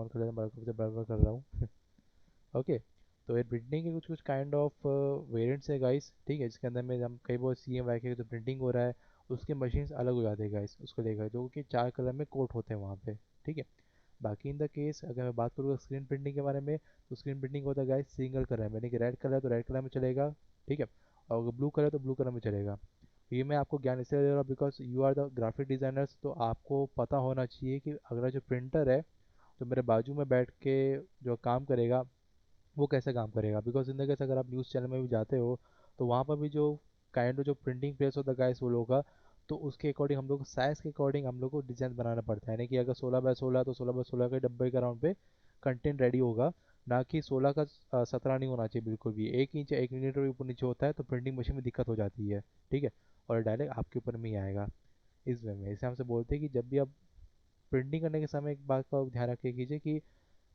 On कर लेते हैं, बराबर कर रहा हूँ। ओके। तो ये प्रिंटिंग के कुछ कुछ काइंड ऑफ वेरिएंट्स है गाइस, ठीक है, जिसके अंदर में हम कई बार सी एम वाई के जो प्रिंटिंग हो रहा है उसके मशीन्स अलग हो जाते हैं गाइस उसको लेकर, जो कि 4 कलर में कोट होते हैं वहाँ पे, ठीक है। बाकी इन द केस अगर मैं बात करूँगा स्क्रीन प्रिंटिंग के बारे में, तो स्क्रीन प्रिंटिंग होता है गाइस सिंगल कलर में, यानी कि रेड कलर है तो रेड कलर में चलेगा, ठीक है। और अगर ब्लू कलर है तो ब्लू कलर में चलेगा। ये मैं आपको ज्ञान इसलिए दे रहा हूँ because you are the graphic designers, तो आपको पता होना चाहिए कि अगला जो प्रिंटर है जो मेरे बाजू में बैठ के जो काम करेगा वो कैसे काम करेगा। बिकॉज इन द केस अगर आप न्यूज़ चैनल में भी जाते हो तो वहाँ पर भी जो काइंड ऑफ जो प्रिंटिंग प्रेस होता है गाइस वो लोगों का, तो उसके अकॉर्डिंग हम लोग को साइज़ के अकॉर्डिंग हम लोग को डिज़ाइन बनाना पड़ता है, यानी कि अगर 16 बाय 16 तो 16 बाय 16 के डब्बे के राउंड पे कंटेंट रेडी होगा, ना कि 16 का 17 नहीं होना चाहिए बिल्कुल भी। 1 इंच 1 मिलीमीटर ऊपर नीचे होता है तो प्रिंटिंग मशीन में दिक्कत हो जाती है, ठीक है। और डायरेक्ट आपके ऊपर में ही आएगा इस वे में। इसे हमसे बोलते हैं कि जब भी आप प्रिंटिंग करने के समय एक बात का ध्यान रखे कीजिए कि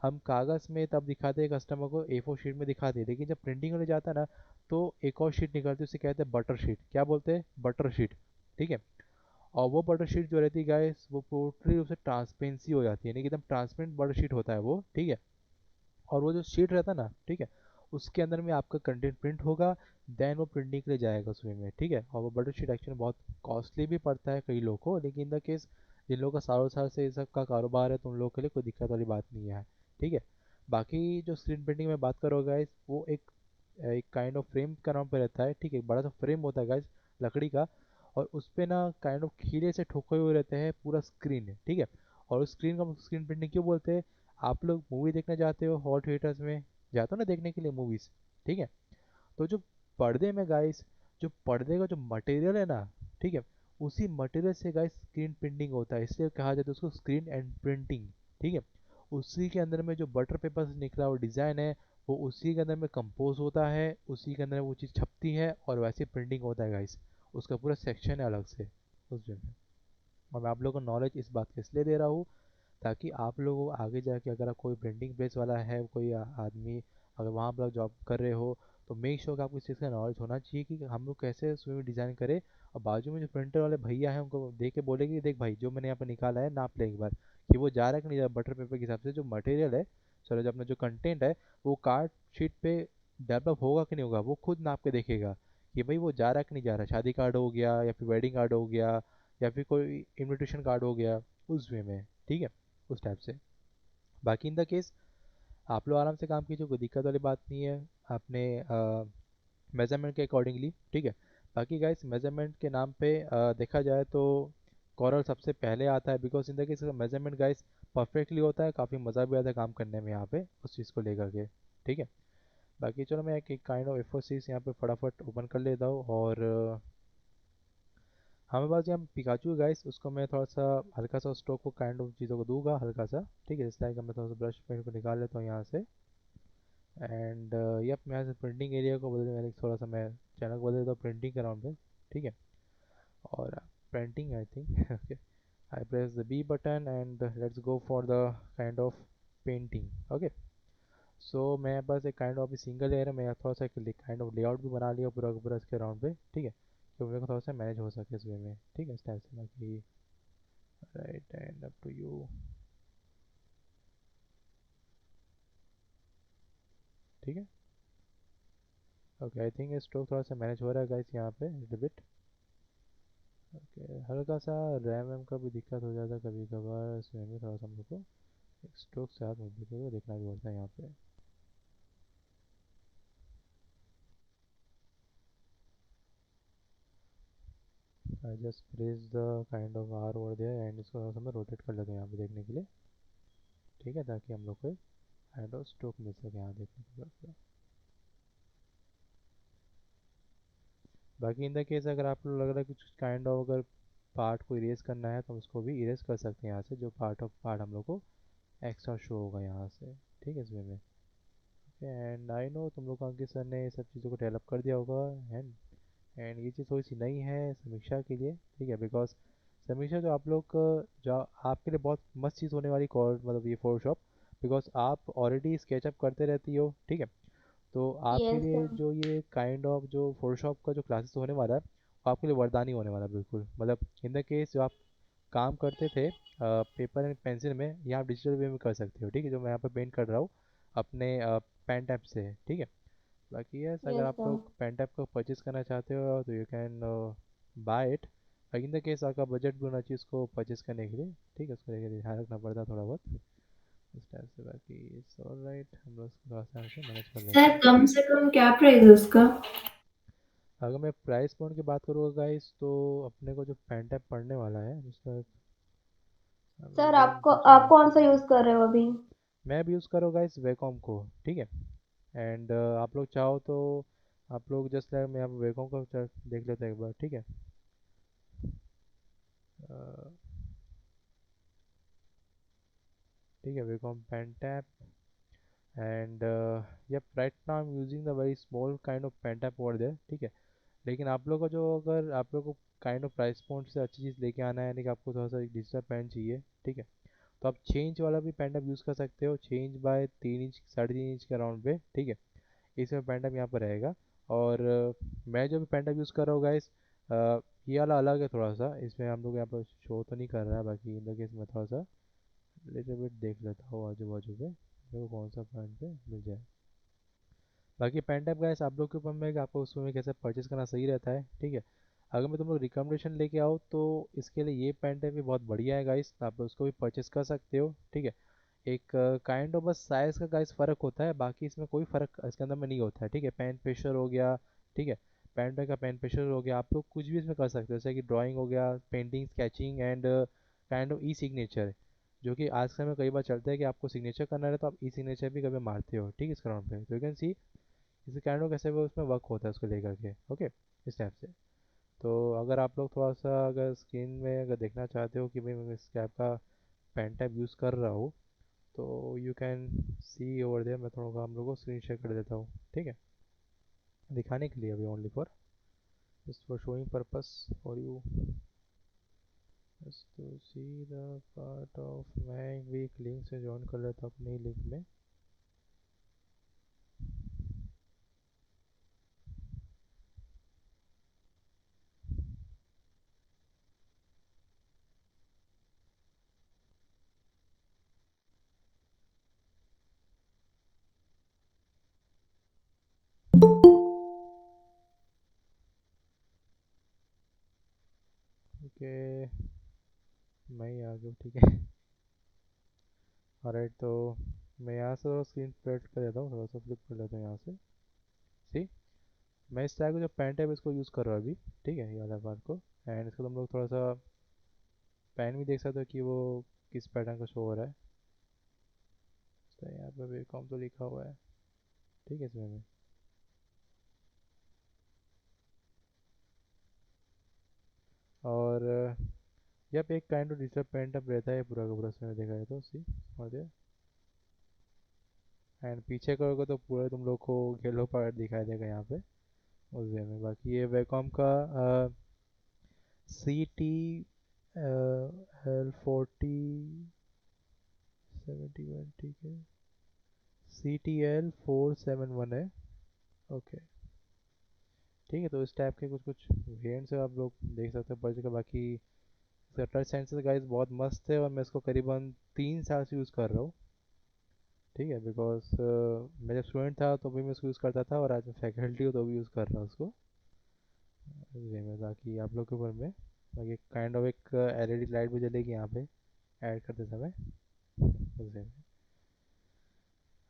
हम कागज़ में तब दिखाते हैं कस्टमर को, ए फोर शीट में दिखाते हैं, लेकिन जब प्रिंटिंग होने जाता है ना तो एक और शीट निकलती है उसे कहते हैं बटर शीट। क्या बोलते हैं? बटर शीट, ठीक है। और वो बटर शीट जो रहती है गाइस वो टोटली उससे ट्रांसपेरेंसी हो जाती है, यानी कि एकदम ट्रांसपेरेंट बटर शीट होता है वो, ठीक है। और वो जो शीट रहता है ना, ठीक है, उसके अंदर में आपका कंटेंट प्रिंट होगा, देन वो प्रिंटिंग के लिए जाएगा उसमें में, ठीक है। और वो बटर शीट एक्चुअली बहुत कॉस्टली भी पड़ता है कई लोगों को, लेकिन इन द केस जिन लोगों का सालों साल से इस सब का कारोबार है तो उन लोगों के लिए कोई दिक्कत वाली बात नहीं है, ठीक है। बाकी जो स्क्रीन प्रिंटिंग में बात करोगे गाइस, वो एक एक काइंड ऑफ फ्रेम का नाम पे रहता है, ठीक है, एक बड़ा सा फ्रेम होता है गाइस लकड़ी का, और उस पे ना काइंड ऑफ खीले से ठोके हुए रहते हैं पूरा स्क्रीन, ठीक है। और उस स्क्रीन का स्क्रीन प्रिंटिंग क्यों बोलते हैं? आप लोग मूवी देखने जाते हो हॉल थिएटर्स में, जाते हो ना देखने के लिए मूवीज़, ठीक है। तो जो पर्दे में गाइस, जो पर्दे का जो मटेरियल है ना, ठीक है, उसी मटेरियल से गाइस स्क्रीन प्रिंटिंग होता है, इसलिए कहा जाता है उसको स्क्रीन एंड प्रिंटिंग, ठीक है। उसी के अंदर में जो बटर पेपर से निकला हुआ डिज़ाइन है वो उसी के अंदर में कंपोज होता है, उसी के अंदर वो चीज़ छपती है और वैसे प्रिंटिंग होता है गाइस। उसका पूरा सेक्शन है अलग से उस जगह। और मैं आप लोगों को नॉलेज इस बात की इसलिए दे रहा हूँ ताकि आप लोगों को आगे जाके अगर आप कोई प्रिंटिंग प्रेस वाला है कोई आदमी, अगर वहाँ पर आप जॉब कर रहे हो तो मेक श्योर कि आपको इस चीज़ का नॉलेज होना चाहिए कि हम लोग कैसे उसमें डिज़ाइन करें। और बाजू में जो प्रिंटर वाले भैया हैं उनको देख के बोले कि देख भाई जो मैंने यहाँ पर निकाला है नाप ले एक बार, कि वो जा रहा है कि नहीं जा रहा बटर पेपर के हिसाब से जो मटेरियल है, सॉरी जो अपना जो कंटेंट है वो कार्ड शीट पे डेवलप होगा कि नहीं होगा, वो खुद नाप के देखेगा कि भाई वो जा रहा है कि नहीं जा रहा। शादी कार्ड हो गया या फिर वेडिंग कार्ड हो गया या फिर कोई इनविटेशन कार्ड हो गया, उस वे में, ठीक है, उस टाइप से। बाकी इन द केस आप लोग आराम से काम कीजिए, कोई दिक्कत वाली बात नहीं है अपने मेजरमेंट के अकॉर्डिंगली, ठीक है। बाकी गाइस मेजरमेंट के नाम पे देखा जाए तो कॉरल सबसे पहले आता है, because in the case measurement guys perfectly होता है, काफ़ी मज़ा भी आता है काम करने में यहाँ पे उस चीज़ को लेकर के, ठीक है। बाकी चलो मैं एक काइंड ऑफ एफओ सीरीज यहाँ पे फटाफट ओपन कर लेता हूँ। और हमें पास यहाँ पिकाचू है गाइस, उसको मैं थोड़ा सा हल्का सा स्ट्रोक को काइंड ऑफ चीज़ों को दूंगा हल्का सा, ठीक है। इस लाइक मैं थोड़ा सा ब्रश पेंट को निकाल लेता हूँ यहाँ से। एंड यप मैं यहाँ से प्रिंटिंग एरिया को बदल, मैंने थोड़ा सा मैं चैनल को बदल देता हूँ प्रिंटिंग के राउंड पे, ठीक है। और printing I think okay, I press the B button and let's go for the kind of painting. Okay. So मैं बस एक काइंड ऑफ सिंगल लेयर है, मैं थोड़ा सा एक काइंड ऑफ लेआउट भी बना लिया पूरा का पूरा इसके राउंड पे, ठीक है, तो मेरे को थोड़ा सा मैनेज हो सके इस वे में, ठीक है, इस टाइप से। बाकी right and up to you, ठीक है। ओके आई थिंक स्ट्रोक थोड़ा सा मैनेज हो रहा है गाइस यहाँ पे लिटिल बिट। ओके हल्का सा रैम वैम का भी दिक्कत हो जाता है कभी कभार, इसमें भी थोड़ा सा हम लोग को एक स्ट्रोक से हाथ मूव को देखना भी पड़ता है यहाँ पे। I just press the kind of are over there and इसको थोड़ा सा मैं रोटेट कर लेता हूँ यहाँ पे देखने के लिए, ठीक है, ताकि हम लोग को काइंड ऑफ स्ट्रोक मिल सके यहाँ देखने के लिए। बाकी इन द केस अगर आप लोग लग रहा है कुछ काइंड ऑफ अगर पार्ट को इरेज करना है तो हम उसको भी इरेज कर सकते हैं यहाँ से, जो पार्ट ऑफ पार्ट हम लोग को एक्स्ट्रा शो होगा यहाँ से, ठीक है, इसमें में। एंड आई नो तुम लोग अंकित सर ने ये सब चीज़ों को डेवलप कर दिया होगा। एंड ये चीज़ थोड़ी सी नई है समीक्षा के लिए, ठीक है, बिकॉज समीक्षा जो आप लोग जो आपके लिए बहुत मस्त चीज़ होने वाली कॉल मतलब ये फोटोशॉप, बिकॉज आप ऑलरेडी स्केचअप करते रहती हो, ठीक है। तो आपके यस लिए सर। जो ये काइंड ऑफ जो फोटोशॉप का जो क्लासेस होने वाला है वो आपके लिए वरदानी होने वाला है बिल्कुल। मतलब इन द केस जो आप काम करते थे पेपर एंड पेंसिल में, यहाँ डिजिटल वे में कर सकते हो। ठीक है, जो मैं यहाँ पर पेंट कर रहा हूँ अपने पेन टैप से। ठीक है, बाकी यस, अगर यस आप सर। लोग पेन टैप को परचेज करना चाहते हो तो you can buy it. In the case आपका बजट भी होना चाहिए उसको परचेज करने के लिए। ठीक है, उसको लेकर ध्यान रखना पड़ता है थोड़ा बहुत इस टाइप से। बाकी इट्स ऑल राइट, हम लोग इसको आसान से मैनेज कर लेते सर हैं। कम से कम क्या प्राइस है उसका? अगर मैं प्राइस पॉइंट की बात करूँगा गाइस, तो अपने को जो पेन टैप पड़ने वाला है उसका सर आपको जो आप कौन सा क्वालिटी, यूज कर रहे हो अभी? मैं भी यूज़ करूँगा इस वेकॉम को। ठीक है, एंड आप लोग चाहो तो आप लोग जस्ट लाइक मैं आप वेकॉम को देख लेते हैं एक बार। ठीक है, ठीक है, Wacom pen tap and yep, right now I'm using the very small kind of pen tap over there। ठीक है, लेकिन आप लोग का जो, अगर आप लोग को काइंड ऑफ प्राइस पॉइंट से अच्छी चीज़ लेके आना है, यानी कि आपको थोड़ा सा डिजिटल पेन चाहिए। ठीक है, तो आप चेंज वाला भी पेन टैप यूज़ कर सकते हो, चेंज बाय 3 इंच 3.5 इंच के अराउंड पे। ठीक है, इसमें पेन टैप यहाँ पर रहेगा। और मैं जो भी पेन टैप यूज़ कर रहा हूँ गाइस, ये वाला अलग है थोड़ा सा, इसमें हम लोग यहाँ पर शो तो नहीं कर रहा है। बाकी इन द केस मैं थोड़ा सा लिटिल बिट देख लेता हूँ आजू बाजू पे मेरे को कौन सा पॉइंट पे मिल जाए। बाकी पेन टैप गाइस आप लोग के ऊपर में है कि आपको उसमें कैसे परचेस करना सही रहता है। ठीक है, अगर मैं तुम लोग रिकमेंडेशन लेके आओ तो इसके लिए ये पेन टैप भी बहुत बढ़िया है गाइस, आप उसको भी परचेस कर सकते हो। ठीक है, एक काइंड ऑफ बस साइज़ का गाइस फ़र्क होता है, बाकी इसमें कोई फ़र्क इसके अंदर में नहीं होता है। ठीक है, पेन प्रेशर हो गया। ठीक है, पेन टैप का पेन प्रेशर हो गया, आप लोग कुछ भी इसमें कर सकते हो, जैसे कि ड्राइंग हो गया, painting, sketching and kind of E signature, जो कि आज के समय में कई बार चलता है कि आपको सिग्नेचर करना है तो आप ई सिग्नेचर भी कभी मारते हो। ठीक है, इस ग्राउंड पे तो यू कैन सी इसे काइंड ऑफ कैसे वो उसमें वर्क होता है उसको लेकर के। ओके, इस टाइप से। तो अगर आप लोग थोड़ा सा अगर स्क्रीन में अगर देखना चाहते हो कि भाई मैं इस कैप का पेन टैप यूज़ कर रहा हूँ, तो you can see over there. मैं थोड़ा हम लोग को स्क्रीन शेयर कर देता हूँ। ठीक है, दिखाने के लिए अभी, only for just for showing purpose for you, just to see the part of. मैं भी एक लिंक से ज्वाइन कर लेता हूँ अपने लिंक में। ओके, मैं ही आ गया। ठीक है, ऑलराइट, तो मैं यहाँ से स्क्रीन फ्लिप कर देता हूँ, थोड़ा सा फ्लिप कर लेता हूँ यहाँ से। सी, मैं इस टाइप का जो पैंट है इसको यूज़ कर रहा हूँ अभी। ठीक है, ये वाला पार्ट को, एंड इसको तुम लोग थोड़ा सा पैन भी देख सकते हो कि वो किस पैटर्न का शो हो रहा है। तो यहाँ पे भी कॉम तो लिखा हुआ है। ठीक है, इसमें और यप एक kind of digital pent up रहता है पूरा का पूरा, इसमें देखा जाए तो सी और दे। एंड पीछे करोगे तो पूरा तुम लोग को येलो पार्ट दिखाई देगा यहाँ पे उस वे में। बाकी ये वेकॉम का CT L4071। ठीक है, CT L471 है। ओके, ठीक है, तो इस टाइप के कुछ कुछ वेरिएंट्स है, आप लोग देख सकते हो पर। बाकी इसका टच सेंसर गाइस बहुत मस्त है, और मैं इसको करीबन 3 साल से यूज़ कर रहा हूँ। ठीक है, बिकॉज मैं जब स्टूडेंट था तो भी मैं उसको यूज़ करता था, और आज मैं फैकल्टी हूँ तो भी यूज़ कर रहा हूँ उसको। जी, मैं बाकी आप लोग के ऊपर में बाकी काइंड ऑफ एक एलईडी लाइट भी जलेगी यहाँ पे ऐड करते समय उस में।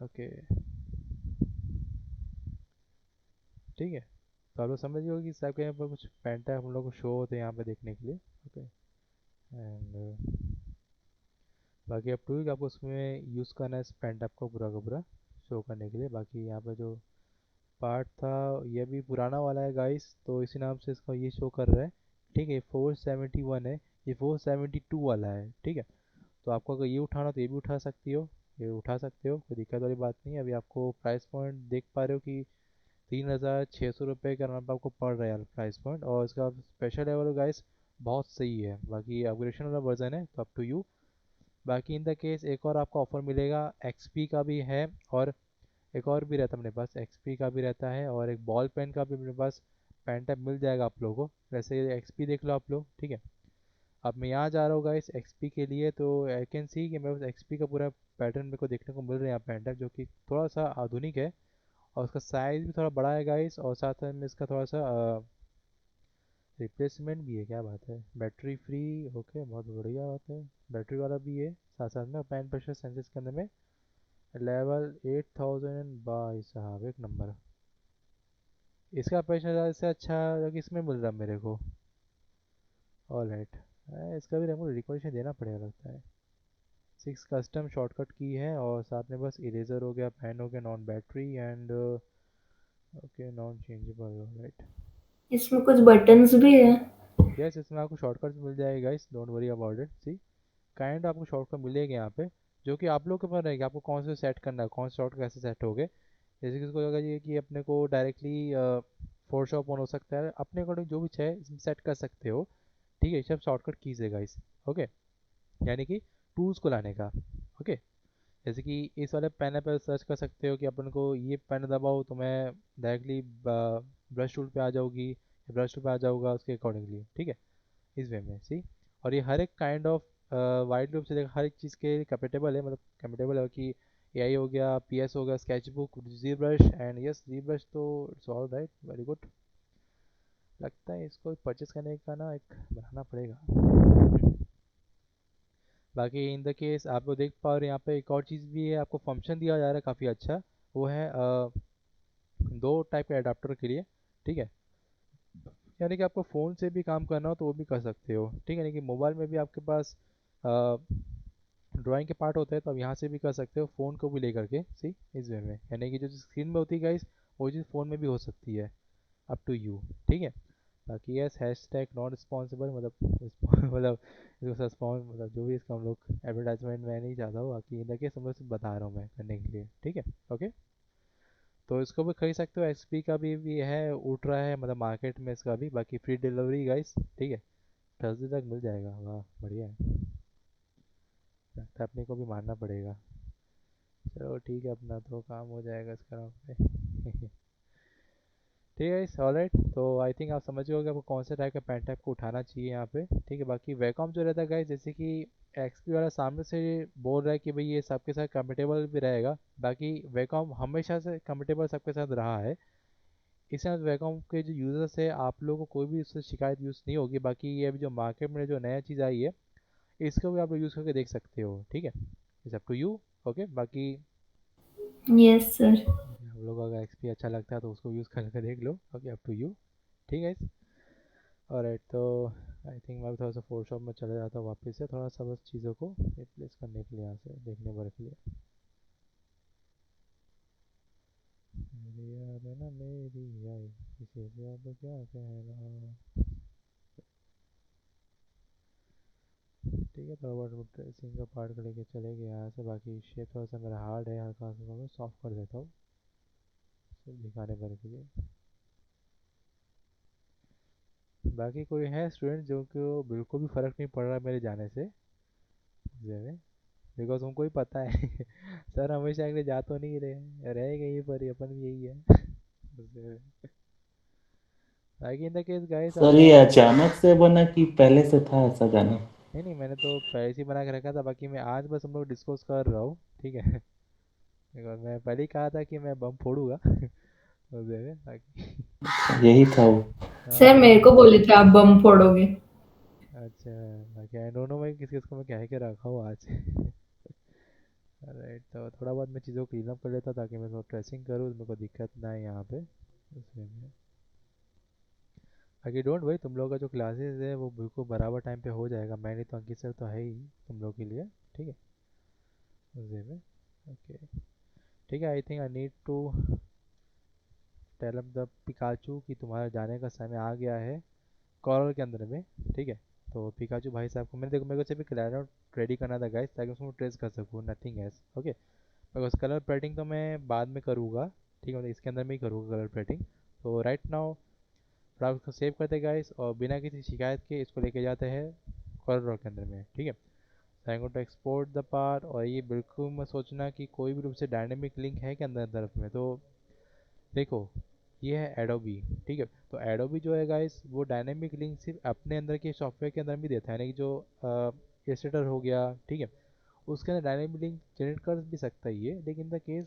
ओके, ठीक है, तो आप लोग समझ गए हो कि इस टाइप के यहाँ पर कुछ पेंटा हम लोग को शो होते हैं यहाँ पे देखने के लिए। ओके, एंड बाकी अब टू आपको उसमें यूज़ करना है इस पेंट आपको पूरा का पूरा शो करने के लिए। बाकी यहाँ पे जो पार्ट था ये भी पुराना वाला है गाइस, तो इसी नाम से इसका ये शो कर रहा है। ठीक है, 471 है, ये 472 वाला है। ठीक है, तो आपको अगर ये उठाना तो ये भी उठा सकती हो, ये उठा सकते हो, कोई दिक्कत वाली बात नहीं है। अभी आपको प्राइस पॉइंट देख पा रहे हो कि 3600 रुपये के अराउंड आपको पड़ रहा है प्राइस पॉइंट, और इसका स्पेशल लेवल गाइस बहुत सही है। बाकी अपग्रेडेशन वाला वर्जन है तो अप टू यू। बाकी इन द केस एक और आपको ऑफर मिलेगा, एक्सपी का भी है, और एक और भी रहता है अपने पास, एक्सपी का भी रहता है, और एक बॉल पेन का भी अपने पास पेन टैप मिल जाएगा आप लोगों को। वैसे एक्सपी देख लो आप लोग। ठीक है, अब मैं यहाँ जा रहा हूँ गाइस एक्सपी के लिए, तो आई कैन सी कि मेरे पास एक्सपी का पूरा पैटर्न मेरे को देखने को मिल रहा है यहाँ पे एंटर, जो कि थोड़ा सा आधुनिक है और उसका साइज़ भी थोड़ा बड़ा है गाइस, और साथ में इसका थोड़ा सा रिप्लेसमेंट भी है। क्या बात है, बैटरी फ्री, ओके बहुत बढ़िया बात है। बैटरी वाला भी है साथ साथ में, पैन प्रेशर सेंसर्स के अंदर में लेवल 8000 भाई साहब एक नंबर। इसका प्रेशर से अच्छा कि इसमें मिल रहा है मेरे को। ऑल राइट, इसका भी मेरे रिकॉर्डेशन देना पड़ेगा लगता है। 6 कस्टम शॉर्टकट की है और साथ में बस इरेजर हो गया, पेन हो गया, non battery and okay non changeable, right. इसमें कुछ बटन्स भी है। यस, इसमें आपको शॉर्टकट्स मिल जाएगा guys, don't worry about it. See kind आपको शॉर्टकट मिलेगा यहाँ पे, जो कि आप लोग के ऊपर रहेगा आपको कौन से सेट करना है, कौन से शॉर्टकट कैसे सेट हो गए। जैसे कि उसको लगा ये कि अपने को डायरेक्टली फोटोशॉप ऑन हो सकता है, अपने अकॉर्डिंग जो भी चाहे इसमें सेट कर सकते हो। ठीक है, ये सब शॉर्टकट कीज है गाइस। ओके, यानी कि टूल्स को लाने का। ओके, जैसे कि इस वाले पैनल पर सर्च कर सकते हो कि अपन को ये पेन दबाओ तो मैं डायरेक्टली ब्रश टूल पे आ जाऊंगी, ब्रश टूल पे आ जाऊंगा उसके अकॉर्डिंगली। ठीक है, इस वे में सी। और ये हर एक काइंड ऑफ वाइड रूप से हर एक चीज़ के कंपेटेबल है, मतलब कंपेटेबल है कि एआई हो गया, पीएस हो गया, sketchbook, G brush and yes G brush, तो it's all right, very good. लगता है इसको परचेस करने का ना एक बनाना पड़ेगा। बाकी इन द केस आप लोग देख पा रहे हैं यहाँ पे एक और चीज़ भी है, आपको फंक्शन दिया जा रहा है काफ़ी अच्छा। वो है दो टाइप के अडाप्टर के लिए। ठीक है, यानी कि आपको फ़ोन से भी काम करना हो तो वो भी कर सकते हो। ठीक है, यानी कि मोबाइल में भी आपके पास ड्राइंग के पार्ट होते हैं तो आप यहाँ से भी कर सकते हो, फ़ोन को भी लेकर के। सी इस वे में, यानी कि जो स्क्रीन में होती है गाइस वो चीज़ फ़ोन में भी हो सकती है, अप टू यू। ठीक है, बाकी yes hash tag not responsible, मतलब मतलब इसको सस्पॉन्स, मतलब जो भी इसका हम लोग एडवर्टाइजमेंट मैं नहीं चाहता हूँ, बाकी इन के सब सिर्फ बता रहा हूँ मैं करने के लिए। ठीक है, ओके। तो इसको भी खरीद सकते हो, एक्सपी का भी है, उठ रहा है मतलब मार्केट में इसका भी। बाकी फ्री डिलीवरी गाइस, ठीक है, थर्सडे तक मिल जाएगा। वाह बढ़िया है, लगता है अपने को भी मानना पड़ेगा। चलो ठीक है, अपना तो काम हो जाएगा इसका नाम पे। ठीक है इस ऑलराइट, तो आई थिंक आप समझ गए होगे आपको कौन से टाइप का पैन टाइप को उठाना चाहिए यहाँ पे। ठीक है, बाकी वैकॉम जो रहता है गाइस, जैसे कि एक्सपी वाला सामने से बोल रहा है कि भाई ये सबके साथ कंफर्टेबल भी रहेगा, बाकी वैकॉम हमेशा से कंफर्टेबल सबके साथ रहा है। इस साथ वैकॉम के जो यूज़र्स है आप लोगों को कोई भी उससे शिकायत यूज़ नहीं होगी। बाकी ये अभी जो मार्केट में जो नया चीज़ आई है इसको भी आप लोग यूज़ करके देख सकते हो। ठीक है, it's up to you. Okay, बाकी यस सर। हम लोग अगर एक्सपी अच्छा लगता है तो उसको यूज़ करके देख लो। Okay, up to you. ठीक है, ऑलराइट, तो आई थिंक मैं भी थोड़ा सा फोटोशॉप में चला जाता हूँ वापस से, थोड़ा सा बस चीज़ों को रिप्लेस करने के लिए, यहाँ से देखने भर के लिए। मेरी याद है ना मेरी आई, किसी से अब क्या कहना। ठीक है, थोड़ा बहुत ट्रेसिंग का पार्ट लेके चले गए यहाँ से। बाकी शेप थोड़ा सा मेरा हार्ड है, हल्का सा मैं सॉफ्ट कर देता हूँ सिर्फ दिखाने भर के लिए। बाकी कोई है स्टूडेंट जो को बिल्कुल भी फ़र्क नहीं पड़ रहा मेरे जाने से एग्जाम में, बिकॉज उनको ही पता है सर हमेशा के लिए जा तो नहीं रहे, रहेगा यहीं पर ही, अपन भी यही है। बाकी इन द केस गाइस सर आपको ये अचानक से बना कि पहले से था ऐसा गाना? नहीं नहीं, मैंने तो पहले से ही बना के रखा था, बाकी मैं आज बस हम लोग डिस्कस कर रहा हूँ। ठीक है, बिकॉज मैं पहले ही कहा था कि मैं बम फोड़ूंगा उस जगह बाकी। यही था वो। सर हाँ मेरे को बोले थे आप बम फोड़ोगे। अच्छा, बाकी आई डोंट नो मैं किस किस को मैं कह के रखा हूँ आज। राइट, तो थोड़ा बहुत मैं चीज़ों को क्लीन अप कर लेता ताकि मैं थोड़ा ट्रेसिंग करूँ, मेरे को दिक्कत ना आए यहाँ पे उसमें में। बाकी डोंट वरी, तुम लोगों का जो क्लासेस है वो बिल्कुल बराबर टाइम पे हो जाएगा। मैं नहीं तो अंकित सर तो है ही तुम लोग के लिए। ठीक है, उस वे में। ओके, ठीक है, I think I need to tell the Pikachu कि तुम्हारा जाने का समय आ गया है कॉरल के अंदर में। ठीक है, तो पिकाचू भाई साहब को मैंने देखो मेरे को सिर्फ क्लैरिनेट रेडी करना था गाइस, ताकि उसको ट्रेस कर सकूँ, nothing else. Okay, because colour plating तो मैं बाद में करूँगा। ठीक है, मतलब इसके अंदर में ही करूँगा कलर प्लेटिंग। तो राइट नाउ थोड़ा उसको सेव करते गाइस, और बिना किसी शिकायत के इसको लेके जाते हैं कॉरिडोर के अंदर में। ठीक है, I am going to export the part, और ये बिल्कुल मत सोचना कि कोई भी रूप से डायनेमिक लिंक है कि अंदर तरफ में। तो देखो, ये है एडोबी। ठीक है, तो एडोबी जो है गाइस वो डायनेमिक लिंक सिर्फ अपने अंदर के सॉफ्टवेयर के अंदर भी देता है, यानी कि जो इलस्ट्रेटर हो गया, ठीक है, उसके अंदर डायनेमिक लिंक जनरेट कर भी सकता है ये, लेकिन द केस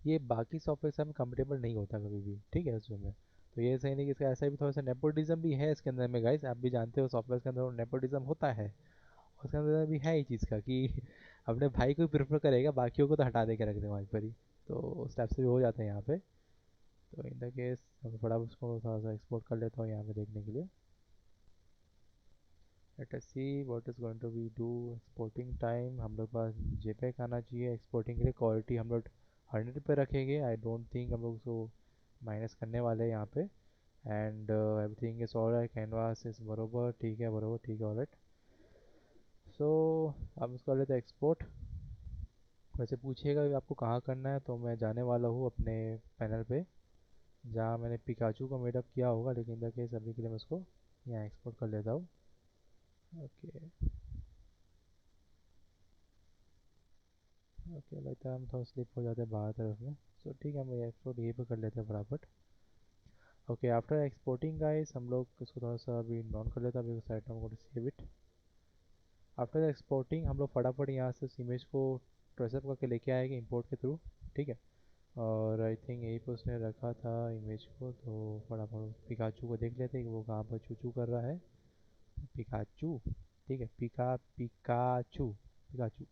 ये बाकी सॉफ्टवेयर से हमें कंफर्टेबल नहीं होता कभी भी, ठीक है उसमें। तो ये सही नहीं कि इसका ऐसा भी थोड़ा सा नेपोटिज्म भी है इसके अंदर में गाइस, आप भी जानते हो सॉफ्टवेयर के अंदर नेपोटिज्म होता है। उसके अंदर भी है ये चीज़ का कि अपने भाई को प्रेफर करेगा, बाकियों को तो हटा दे के रख दे वहीं पर ही। तो उस टाइप से भी हो जाता है यहाँ पे। तो इन द केस हम थोड़ा उसको थोड़ा सा एक्सपोर्ट कर लेता हूँ यहाँ पे देखने के लिए। Let us see what is going to be do. Exporting time हम लोग पास जेपेग आना चाहिए। एक्सपोर्टिंग के लिए क्वालिटी हम लोग 100 पे रखेंगे। आई डोंट थिंक हम लोग उसको माइनस करने वाले हैं यहाँ पे। And everything is all right, canvas is बरोबर, ठीक है बरोबर, ठीक है ऑल राइट। सो अब इसको कर लेते हैं एक्सपोर्ट। वैसे पूछिएगा कि आपको कहाँ करना है, तो मैं जाने वाला हूँ अपने पैनल पे जहाँ मैंने पिकाचू को मेडअप किया होगा, लेकिन द केस अभी के लिए मैं उसको यहाँ एक्सपोर्ट कर लेता हूँ। ओके ओके, लगता है हम थोड़ा स्लिप हो जाते हैं बाहर तरफ में। सो ठीक है, हम ये एक्सपोर्ट यहीं पर कर लेते हैं फटाफट। ओके, आफ्टर एक्सपोर्टिंग गाइस हम लोग इसको थोड़ा सा अभी नॉन कर लेते हैं। अभी साइड में सेव इट। आफ्टर एक्सपोर्टिंग हम लोग फटाफट यहाँ से इस इमेज को ट्रेसअप करके लेके आएंगे इंपोर्ट के थ्रू, ठीक है। और आई थिंक यहीं पर उसने रखा था इमेज को, तो फटाफट पिकाचू को देख लेते हैं कि वो कहाँ पर चू चू कर रहा है। पिकाचू, ठीक है, पिकाचू पिकाचू,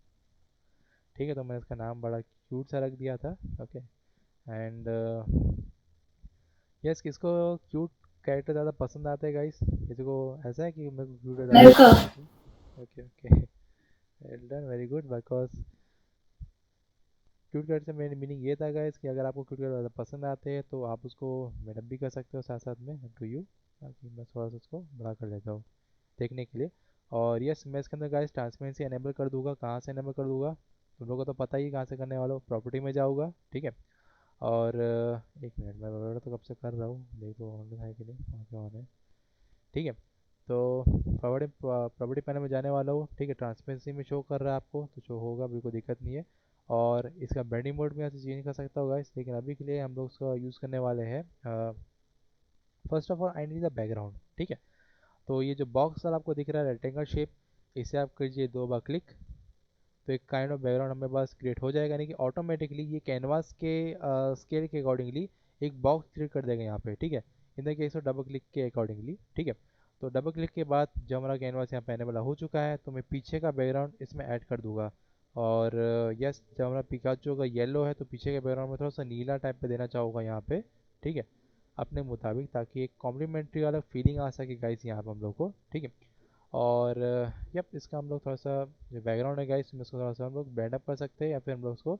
ठीक है। तो मैंने इसका नाम बड़ा क्यूट सा रख दिया था। ओके एंड यस, किसको क्यूट कैरेक्टर ज़्यादा पसंद आते हैं गाइस? किसी को ऐसा है कि मेरे को क्यूट ज़्यादा मेरे को पसंद आते हैं? Okay okay, well done, very good. Because cute character से मेरी मीनिंग ये था गाइस कि अगर आपको क्यूट कैरेक्टर ज़्यादा पसंद आते हैं तो आप उसको मेडअप भी कर सकते हो साथ साथ में टू यू। ताकि मैं थोड़ा सा उसको बड़ा कर लेता हूँ देखने के लिए। और यस, मैं इसके अंदर गाइस ट्रांसपेरेंसी एनेबल कर दूंगा। कहाँ से एनेबल कर दूंगा तुम लोगों को तो पता ही कहाँ से करने वाला हो। प्रॉपर्टी में जाऊँगा, ठीक है। और एक मिनट, मैं बड़ा तो कब से कर रहा हूँ, देखो ऑन है कि नहीं, वहाँ पे ऑन है, ठीक है। तो प्रॉपर्टी पैनल में जाने वाला हूँ, ठीक है। ट्रांसपेरेंसी में शो कर रहा है आपको, तो शो होगा, बिल्कुल दिक्कत नहीं है। और इसका ब्लेंडिंग मोड में यहाँ से चेंज कर सकता होगा इस, लेकिन अभी के लिए हम लोग उसका यूज़ करने वाले हैं। First of all I need the background, ठीक है। तो ये जो बॉक्स सर आपको दिख रहा है रेक्टेंगल शेप, इसे आप कीजिए 2 बार क्लिक, तो एक काइंड ऑफ बैकग्राउंड हमें पास क्रिएट हो जाएगा, यानी कि ऑटोमेटिकली ये कैनवास के स्केल के अकॉर्डिंगली एक बॉक्स क्रिएट कर देगा यहाँ पे, ठीक है। इन the case of double click के अकॉर्डिंगली, ठीक है। तो डबल क्लिक के बाद जब हमारा कैनवास यहाँ पे आने वाला हो चुका है, तो मैं पीछे का बैकग्राउंड इसमें ऐड कर दूंगा। और यस, जब हमारा पिकाचू का येलो है तो पीछे के बैकग्राउंड में थोड़ा सा नीला टाइप पे देना चाहूँगा यहाँ पे, ठीक है, अपने मुताबिक, ताकि एक कॉम्प्लीमेंट्री वाला फीलिंग आ सके गाइस यहाँ पे हम लोग को, ठीक है। और यप, इसका हम लोग थोड़ा सा जो बैकग्राउंड है गाइस, इसको थोड़ा सा हम लोग ब्लेंड अप कर सकते हैं या फिर हम लोग उसको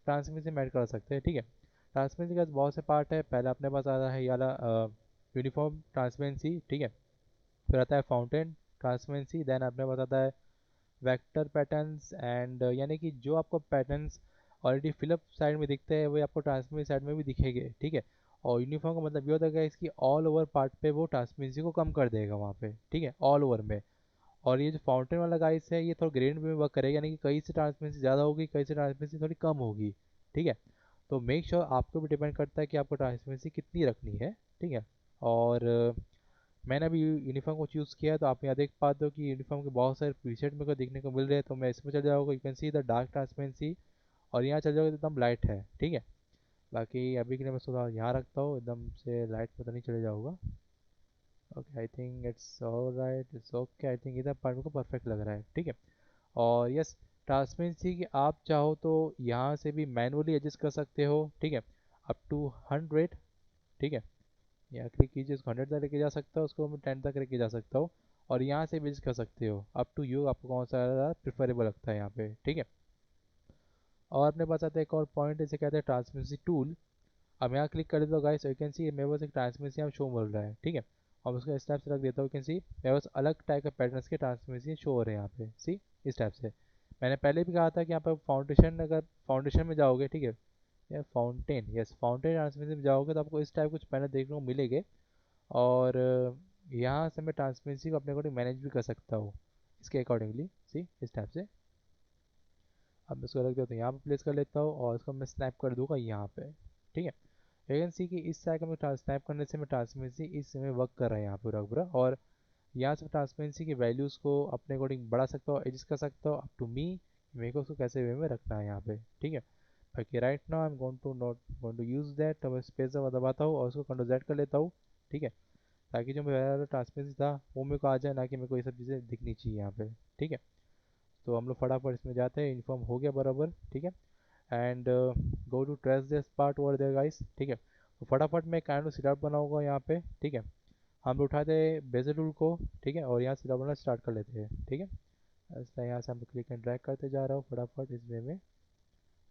ट्रांसपेरेंसी में ऐड कर सकते हैं, ठीक है। ट्रांसपेरेंसी का बहुत से पार्ट है। पहले अपने पास आता है ये वाला यूनिफॉर्म ट्रांसपेरेंसी, ठीक है। फिर आता है फाउंटेन ट्रांसपेरेंसी, देन अपने पास आता है वेक्टर पैटर्न्स एंड, यानी कि जो आपको पैटर्न्स ऑलरेडी फिलअप साइड में दिखते हैं वही आपको ट्रांसपेरेंसी साइड में भी दिखेंगे, ठीक है। और यूनिफॉर्म का मतलब ये होता है कि ऑल ओवर पार्ट पे वो ट्रांसपेरेंसी को कम कर देगा वहाँ पे, ठीक है, ऑल ओवर में। और ये जो फाउंटेन वाला गाइस है ये थोड़ा ग्रेड में वर्क करेगा, यानी कि कहीं से ट्रांसपेरेंसी ज़्यादा होगी, कहीं से ट्रांसपेरेंसी थोड़ी कम होगी, ठीक है। तो मेक श्योर आपको भी डिपेंड करता है कि आपको ट्रांसपेरेंसी कितनी रखनी है, ठीक है। और मैंने अभी यूनिफॉर्म को चूज़ किया है, तो आप यहाँ देख पाते हो कि यूनिफॉर्म के बहुत सारे प्रीसेट मेरे को देखने को मिल रहे हैं। तो मैं इसमें चल जाऊँगा, you can see the dark transparency, और यहाँ चल जाओगे तो एकदम लाइट है, ठीक है। बाकी अभी के लिए मैं थोड़ा यहाँ रखता हूँ, एकदम से लाइट में तो नहीं चले जाऊँगा। Okay, I think it's alright, it's okay. I think इधर पार्ट को परफेक्ट लग रहा है, ठीक है। और यस, ट्रांसपेरेंसी की आप चाहो तो यहाँ से भी मैनुअली एडजस्ट कर सकते हो, ठीक है, अप टू 100, ठीक है। यहाँ क्लिक कीजिए, उसको 100 तक लेके जा सकता हो, उसको मैं 10 तक लेके जा सकता हूँ। और यहाँ से भी एडजस्ट कर सकते हो, अप टू यू, आपको कौन सा ज़्यादा प्रिफरेबल लगता है यहाँ पे, ठीक है। और अपने पास आता है एक और पॉइंट, इसे कहते हैं ट्रांसपेरेंसी टूल। अब यहाँ क्लिक कर देता हूँ गाइस, यू कैन सी मेरे पास एक ट्रांसपेरेंसी यहाँ शो मिल रहा है, ठीक है। और उसको इस टाइप से रख देता हूँ, कैन सी मेरे पास अलग टाइप के पैटर्न्स के ट्रांसपेरेंसी शो हो रहे हैं यहाँ पे, सी इस टाइप से। मैंने पहले भी कहा था कि यहाँ पर फाउंडेशन, अगर फाउंडेशन में जाओगे, ठीक है, या फाउंटेन, यस फाउंटेन ट्रांसपेरेंसी में जाओगे तो आपको इस टाइप कुछ पैटर्न देखने को मिलेंगे। और यहाँ से मैं ट्रांसपेरेंसी को अपने अकॉर्डिंग मैनेज भी कर सकता हूँ इसके अकॉर्डिंगली, सी इस टाइप से। अब मैं इसको रख देता हूँ यहाँ पे, प्लेस कर लेता हूँ और इसको मैं स्नैप कर दूँगा यहाँ पे, ठीक है। यू कैन सी कि इस साइड में स्नैप करने से मैं ट्रांसपेरेंसी इस में वर्क कर रहा है यहाँ पूरा पूरा। और यहाँ से ट्रांसपेरेंसी की वैल्यूज़ को अपने अकॉर्डिंग बढ़ा सकता हूँ, एडजस्ट कर सकता हूँ, अप टू मी मेरे को उसको कैसे वे में रखना है यहाँ पे, ठीक है। बाकी right now I am going to not going to use that, तो मैं स्पेस दबाता हूँ और उसको कंट्रोल जेड कर लेता हूँ, ठीक है। ताकि जो मेरा ट्रांसपेरेंसी था वो मेरे को आ जाए, ना कि मेरे को ये सब चीज़ें दिखनी चाहिए यहाँ पे, ठीक है। तो हम लोग फटाफट इसमें जाते हैं, इन्फॉर्म हो गया बराबर, ठीक है। And go to trace this part over there guys, ठीक है। तो फटाफट मैं काइंड ऑफ सीटअप बनाऊंगा यहाँ पे, ठीक है। हम लोग उठाते हैं बेजल टूल को, ठीक है, और यहाँ सीटअप बनाना स्टार्ट कर लेते हैं, ठीक है। ऐसा यहाँ से हम क्लिक एंड ड्रैग करते जा रहा हूँ फटाफट इस वे में।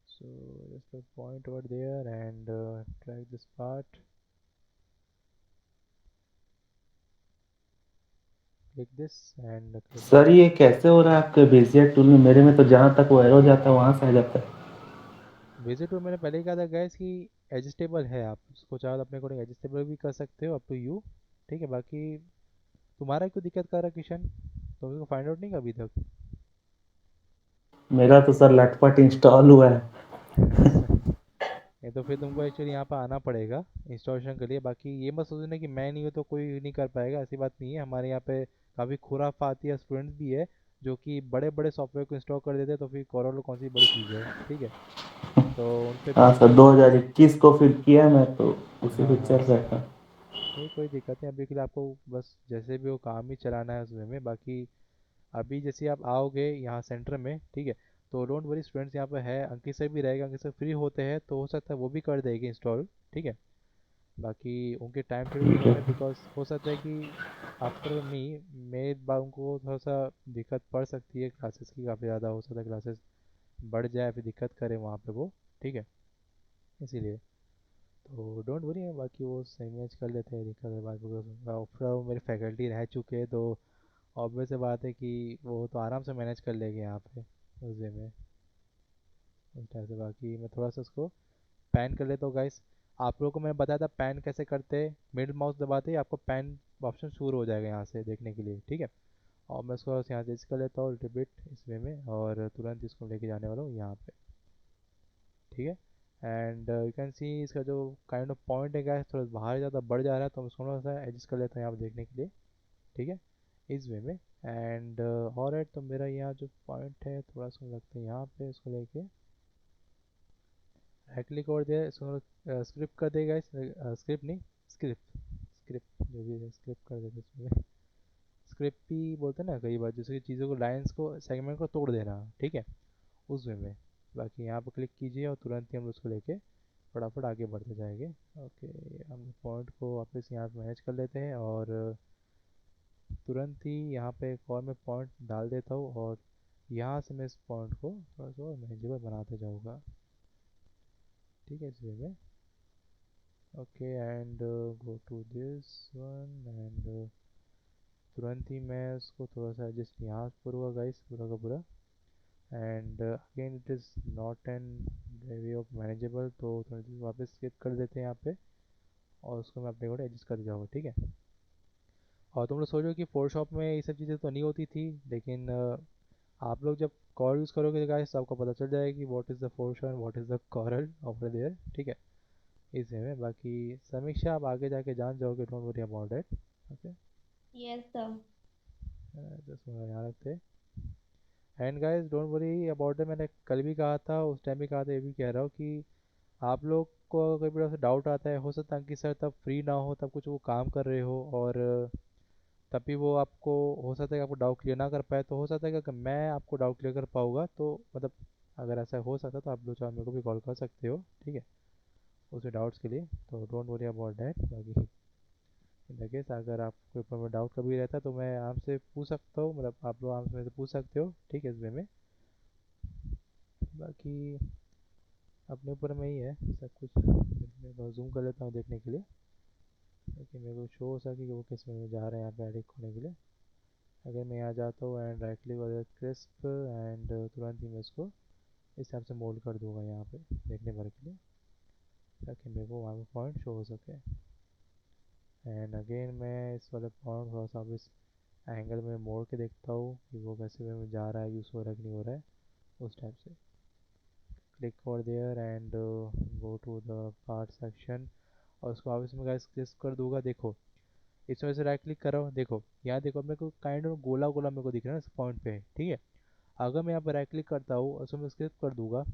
So just point over there and drag this part, click this and click sir this. ये कैसे हो रहा है आपके बेजियर टूल में? मेरे में तो जहाँ तक वो एरो जाता है वहां से आ जाता है। बेजल टूल मैंने पहले ही कहा था गैस कि एडजस्टेबल है, आप उसको चाहो तो अपने अकॉर्डिंग एडजस्टेबल भी कर सकते हो, अप टू यू, ठीक है। बाकी तुम्हारा क्यों दिक्कत कर रहा है किशन, तुमको फाइंड आउट नहीं किया अभी तक? मेरा तो सर लटपट इंस्टॉल हुआ है। नहीं तो फिर तुमको एक्चुअली यहाँ पर आना पड़ेगा इंस्टॉलेशन के लिए। बाकी ये मत सोचना कि मैं नहीं हूँ तो कोई नहीं कर पाएगा, ऐसी बात नहीं है। हमारे यहाँ पे काफ़ी खुराफाती स्टूडेंट्स भी है जो कि बड़े बड़े सॉफ्टवेयर को इंस्टॉल कर देते हैं, तो फिर कोरोना कौन सी बड़ी चीज़ है, ठीक है। तो उन पे भी हाँ सर, कोई 2021 को फिर किया मैं तो उसी हाँ पे चल हाँ रहा था। नहीं कोई दिक्कत नहीं, अभी के लिए आपको बस जैसे भी वो काम ही चलाना है उसमें में। बाकी अभी जैसे आप आओगे यहाँ सेंटर में, ठीक है, तो डोंट वरी, स्टूडेंट्स यहाँ पे है, अंकित सर भी रहेगा, अंकित सर फ्री होते हैं तो हो सकता है वो भी कर देगी इंस्टॉल, ठीक है। बाकी उनके टाइम थोड़ी ठीक कम है। है, बिकॉज हो सकता है कि आफ्टर मी मेरे बाद उनको थोड़ा सा दिक्कत पड़ सकती है, क्लासेस की काफ़ी ज़्यादा हो सकता है क्लासेस बढ़ जाए फिर दिक्कत करे वहाँ पे वो, ठीक है, इसीलिए। तो डोंट वरी, बाकी वो सही मैच कर लेते हैं, दिक्कत है बात, बिकॉज आफ्टर वो मेरे फैकल्टी रह चुके हैं, तो ऑब्वियस सी बात है कि वो तो आराम से मैनेज कर लेंगे यहाँ पे उस वे में, उस टाइप से। बाकी मैं थोड़ा सा उसको पैन कर लेता हूँ गाइस। आप लोगों को मैंने बताया था पैन कैसे करते हैं, मिडिल माउस दबाते ही आपको पैन ऑप्शन शुरू हो जाएगा यहाँ से देखने के लिए, ठीक है। और मैं इसको यहाँ से कर लेता हूँ लिटिल बिट इस वे में, और तुरंत इसको लेके जाने वाला हूँ यहाँ पे, ठीक है। एंड यू कैन सी इसका जो काइंड ऑफ पॉइंट है गाइस थोड़ा बाहर ज़्यादा बढ़ जा रहा है, तो हम इसको थोड़ा सा एडजस्ट कर लेते हैं यहाँ पे देखने के लिए, ठीक है, इस वे में। एंड और राइट, तो मेरा यहाँ जो पॉइंट है थोड़ा सा लगता है यहाँ पे, इसको लेके राइट क्लिक और दिया, इसको स्क्रिप्ट कर देगा, इस स्क्रिप्ट नहीं, स्क्रिप्ट, स्क्रिप्ट जो भी है स्क्रिप्ट कर देगा इसमें। स्क्रिप्ट भी बोलते हैं ना कई बार, जैसे कि चीज़ों को लाइंस को सेगमेंट को तोड़ देना, ठीक है, उस वे में। बाकी यहाँ पर क्लिक कीजिए और तुरंत ही हम उसको लेके फटाफट आगे बढ़ते जाएंगे। ओके, हम पॉइंट को वापस यहाँ पे मैनेज कर लेते हैं, और तुरंत ही यहाँ पे एक और मैं पॉइंट डाल देता हूँ, और यहाँ से मैं इस पॉइंट को थोड़ा सा और मैनेजेबल बनाते जाऊँगा, ठीक है, इस वे में। Okay and go to this one and तुरंत ही मैं उसको थोड़ा सा एडजस्ट यहाँ करूँगा गाइस पूरा का पूरा। And again it is not an way of manageable, तो तुरंत ही वापस स्किप कर देते हैं यहाँ पे, और उसको मैं अपने को एडजस्ट कर जाऊँगा, ठीक है। और तुम लोग सोचो कि फोटोशॉप में ये सब चीज़ें तो नहीं होती थी, लेकिन आप लोग जब कॉर यूज़ करोगे गाइस तो आपको पता चल जाएगा कि what is the force and what is the coral over there, ठीक है, इस वे में। बाकी समीक्षा आप आगे जाके जान जाओगे, don't worry about it, okay. Yes sir. Just यहाँ रखते। And guys don't worry about it, मैंने कल भी कहा था, उस टाइम भी कहा था, ये भी कह रहा हूँ कि आप लोग को अगर कभी से डाउट आता है, हो सकता है कि सर तब फ्री ना हो, तब कुछ वो काम कर रहे हो, और तभी वो आपको हो सकता है कि आपको डाउट क्लियर ना कर पाए, तो हो सकता है कि अगर मैं आपको डाउट क्लियर कर पाऊँगा तो मतलब अगर ऐसा हो सकता है तो आप लोग चाहे मेरे को भी कॉल कर सकते हो, ठीक है, उसके डाउट्स के लिए। तो डोंट वरी अबाउट दैट। बाकी इन द केस अगर आपके ऊपर में डाउट कभी रहता है तो मैं आपसे पूछ सकता हूँ, मतलब आप लोग आपसे मेरे से पूछ सकते हो, ठीक है, इस वे में। बाकी अपने ऊपर में ही है सब कुछ, मैं जूम कर लेता हूँ देखने के लिए, ताकि मेरे को शो हो सके कि वो किस में जा रहे हैं यहाँ पे एडिट होने के लिए। अगर मैं यहाँ जाता हूँ एंड राइट क्लिक और क्रिस्प एंड तुरंत ही मैं इसको इस हिसाब से मोल्ड कर दूंगा यहाँ पे देखने भर के लिए, ताकि मेरे को वहाँ पे पॉइंट शो हो सके। एंड अगेन मैं इस वाले पॉइंट थोड़ा सा इस एंगल में मोड़ के देखता हूँ कि वो कैसे वे में जा रहा है, यूज़ हो रहा है कि नहीं हो रहा है, उस टाइप से। Click over there and go to the part section. और उसको वापस में गाइस क्लिक कर दूंगा। देखो इसमें से राइट क्लिक कर रहा हूँ, देखो यहाँ देखो मेरे को काइंड ऑफ गोला गोला मेरे को दिख रहा है ना इस पॉइंट पे, ठीक है। अगर मैं यहाँ पर राइट क्लिक करता हूँ और उसमें मैं स्किप कर दूंगा,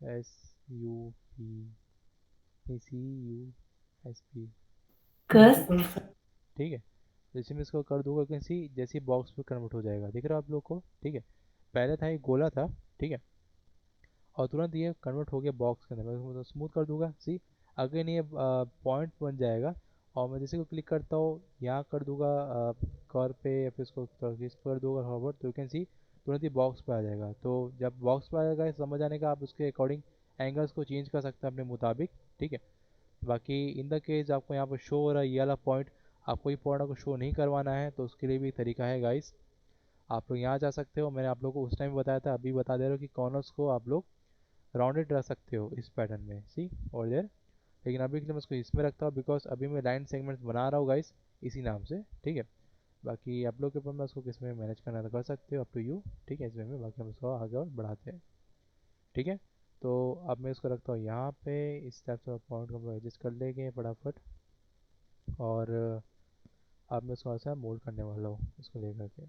S U P C U S P, कस ठीक है। जैसे मैं इसको कर दूंगा कैसे, जैसे बॉक्स पे कन्वर्ट हो जाएगा, दिख रहा है आप लोग को, ठीक है। पहले था ये गोला था, ठीक है, और तुरंत ये कन्वर्ट हो गया बॉक्स के अंदर। मैं इसको स्मूथ कर दूंगा, सी अगेन ये पॉइंट बन जाएगा। और मैं जैसे को क्लिक करता हूँ यहाँ कर दूंगा कर पे, या फिर इसको इस कर दूंगा फॉरवर्ड, तो यू कैन सी तुरंत ही बॉक्स पे आ जाएगा। तो जब बॉक्स पे आ जाएगा समझ आने का, आप उसके अकॉर्डिंग एंगल्स को चेंज कर सकते हैं अपने मुताबिक, ठीक है। बाकी इन द केस आपको यहाँ पर शो हो रहा है ये वाला पॉइंट, आपको ये पॉइंट को शो नहीं करवाना है तो उसके लिए भी तरीका है गाइस। आप लोग यहाँ जा सकते हो, मैंने आप लोग को उस टाइम बताया था, अभी बता दे रहा हूँ कि कॉर्नर्स को आप लोग राउंडेड रख सकते हो इस पैटर्न में, सी और देर। लेकिन अभी के लिए मैं इसको इसमें रखता हूँ बिकॉज अभी मैं लाइन सेगमेंट्स बना रहा हूँ गाइस इसी नाम से, ठीक है। बाकी आप लोग के ऊपर मैं उसको किस में मैनेज करना तो कर सकते हो, अप टू यू, ठीक है। इसमें बाकी हम इसको आगे और बढ़ाते हैं, ठीक है। तो अब मैं इसको रखता हूँ यहाँ पे, इस टाइप से पॉइंट को हम एडजस्ट कर लेंगे फटाफट। और अब मैं इसको ऐसा मोल्ड करने वाला हूँ इसको लेकर के,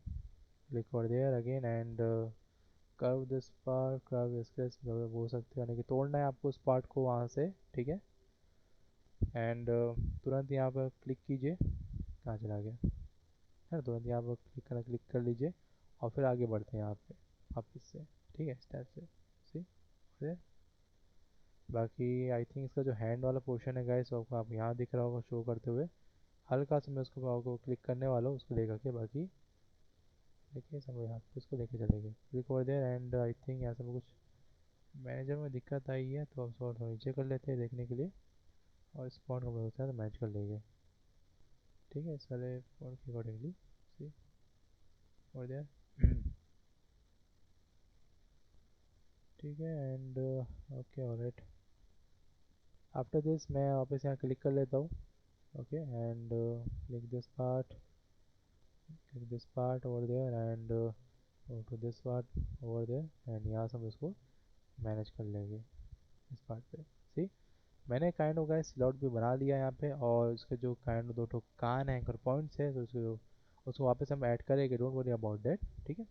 click over there again and curve this part, curve sketch बोल सकते हो, यानी कि तोड़ना है आपको उस पार्ट को वहाँ से, ठीक है। एंड तुरंत यहाँ पर क्लिक कीजिए, कहाँ चला गया है ना, तुरंत यहाँ पर क्लिक करना, क्लिक कर लीजिए और फिर आगे बढ़ते हैं यहाँ पे वापस से, ठीक है, इस टाइप से, सी फिर बाकी आई थिंक इसका जो हैंड वाला पोर्शन है गाइस आपको आप यहाँ दिख रहा होगा शो करते हुए, हल्का सा मैं उसको आपको क्लिक करने वाला हूँ उसको लेकर के। बाकी देखिए सब यहाँ पे उसको लेके चलेंगे, click over there and I think यहाँ से कुछ मैनेजर में दिक्कत आई है तो हम थोड़ा नीचे कर लेते हैं देखने के लिए, और इस पॉइंट को होता है तो मैच कर लेंगे, ठीक है, इस वाले पॉइंट के अकॉर्डिंगली, सी और देयर, ठीक है। And okay alright, after this मैं वापस यहाँ क्लिक कर लेता हूँ, okay and click this part over there and go to this part over there and यहाँ से हम इसको मैनेज कर लेंगे इस पार्ट पे, सी मैंने काइंड ऑफ गाइस स्लॉट भी बना लिया यहाँ पे, और इसके जो काइंड ऑफ दो ठो कान है एंकर पॉइंट्स है, तो उसको वापस हम ऐड करेंगे, डोंट वरी अबाउट दैट, ठीक है।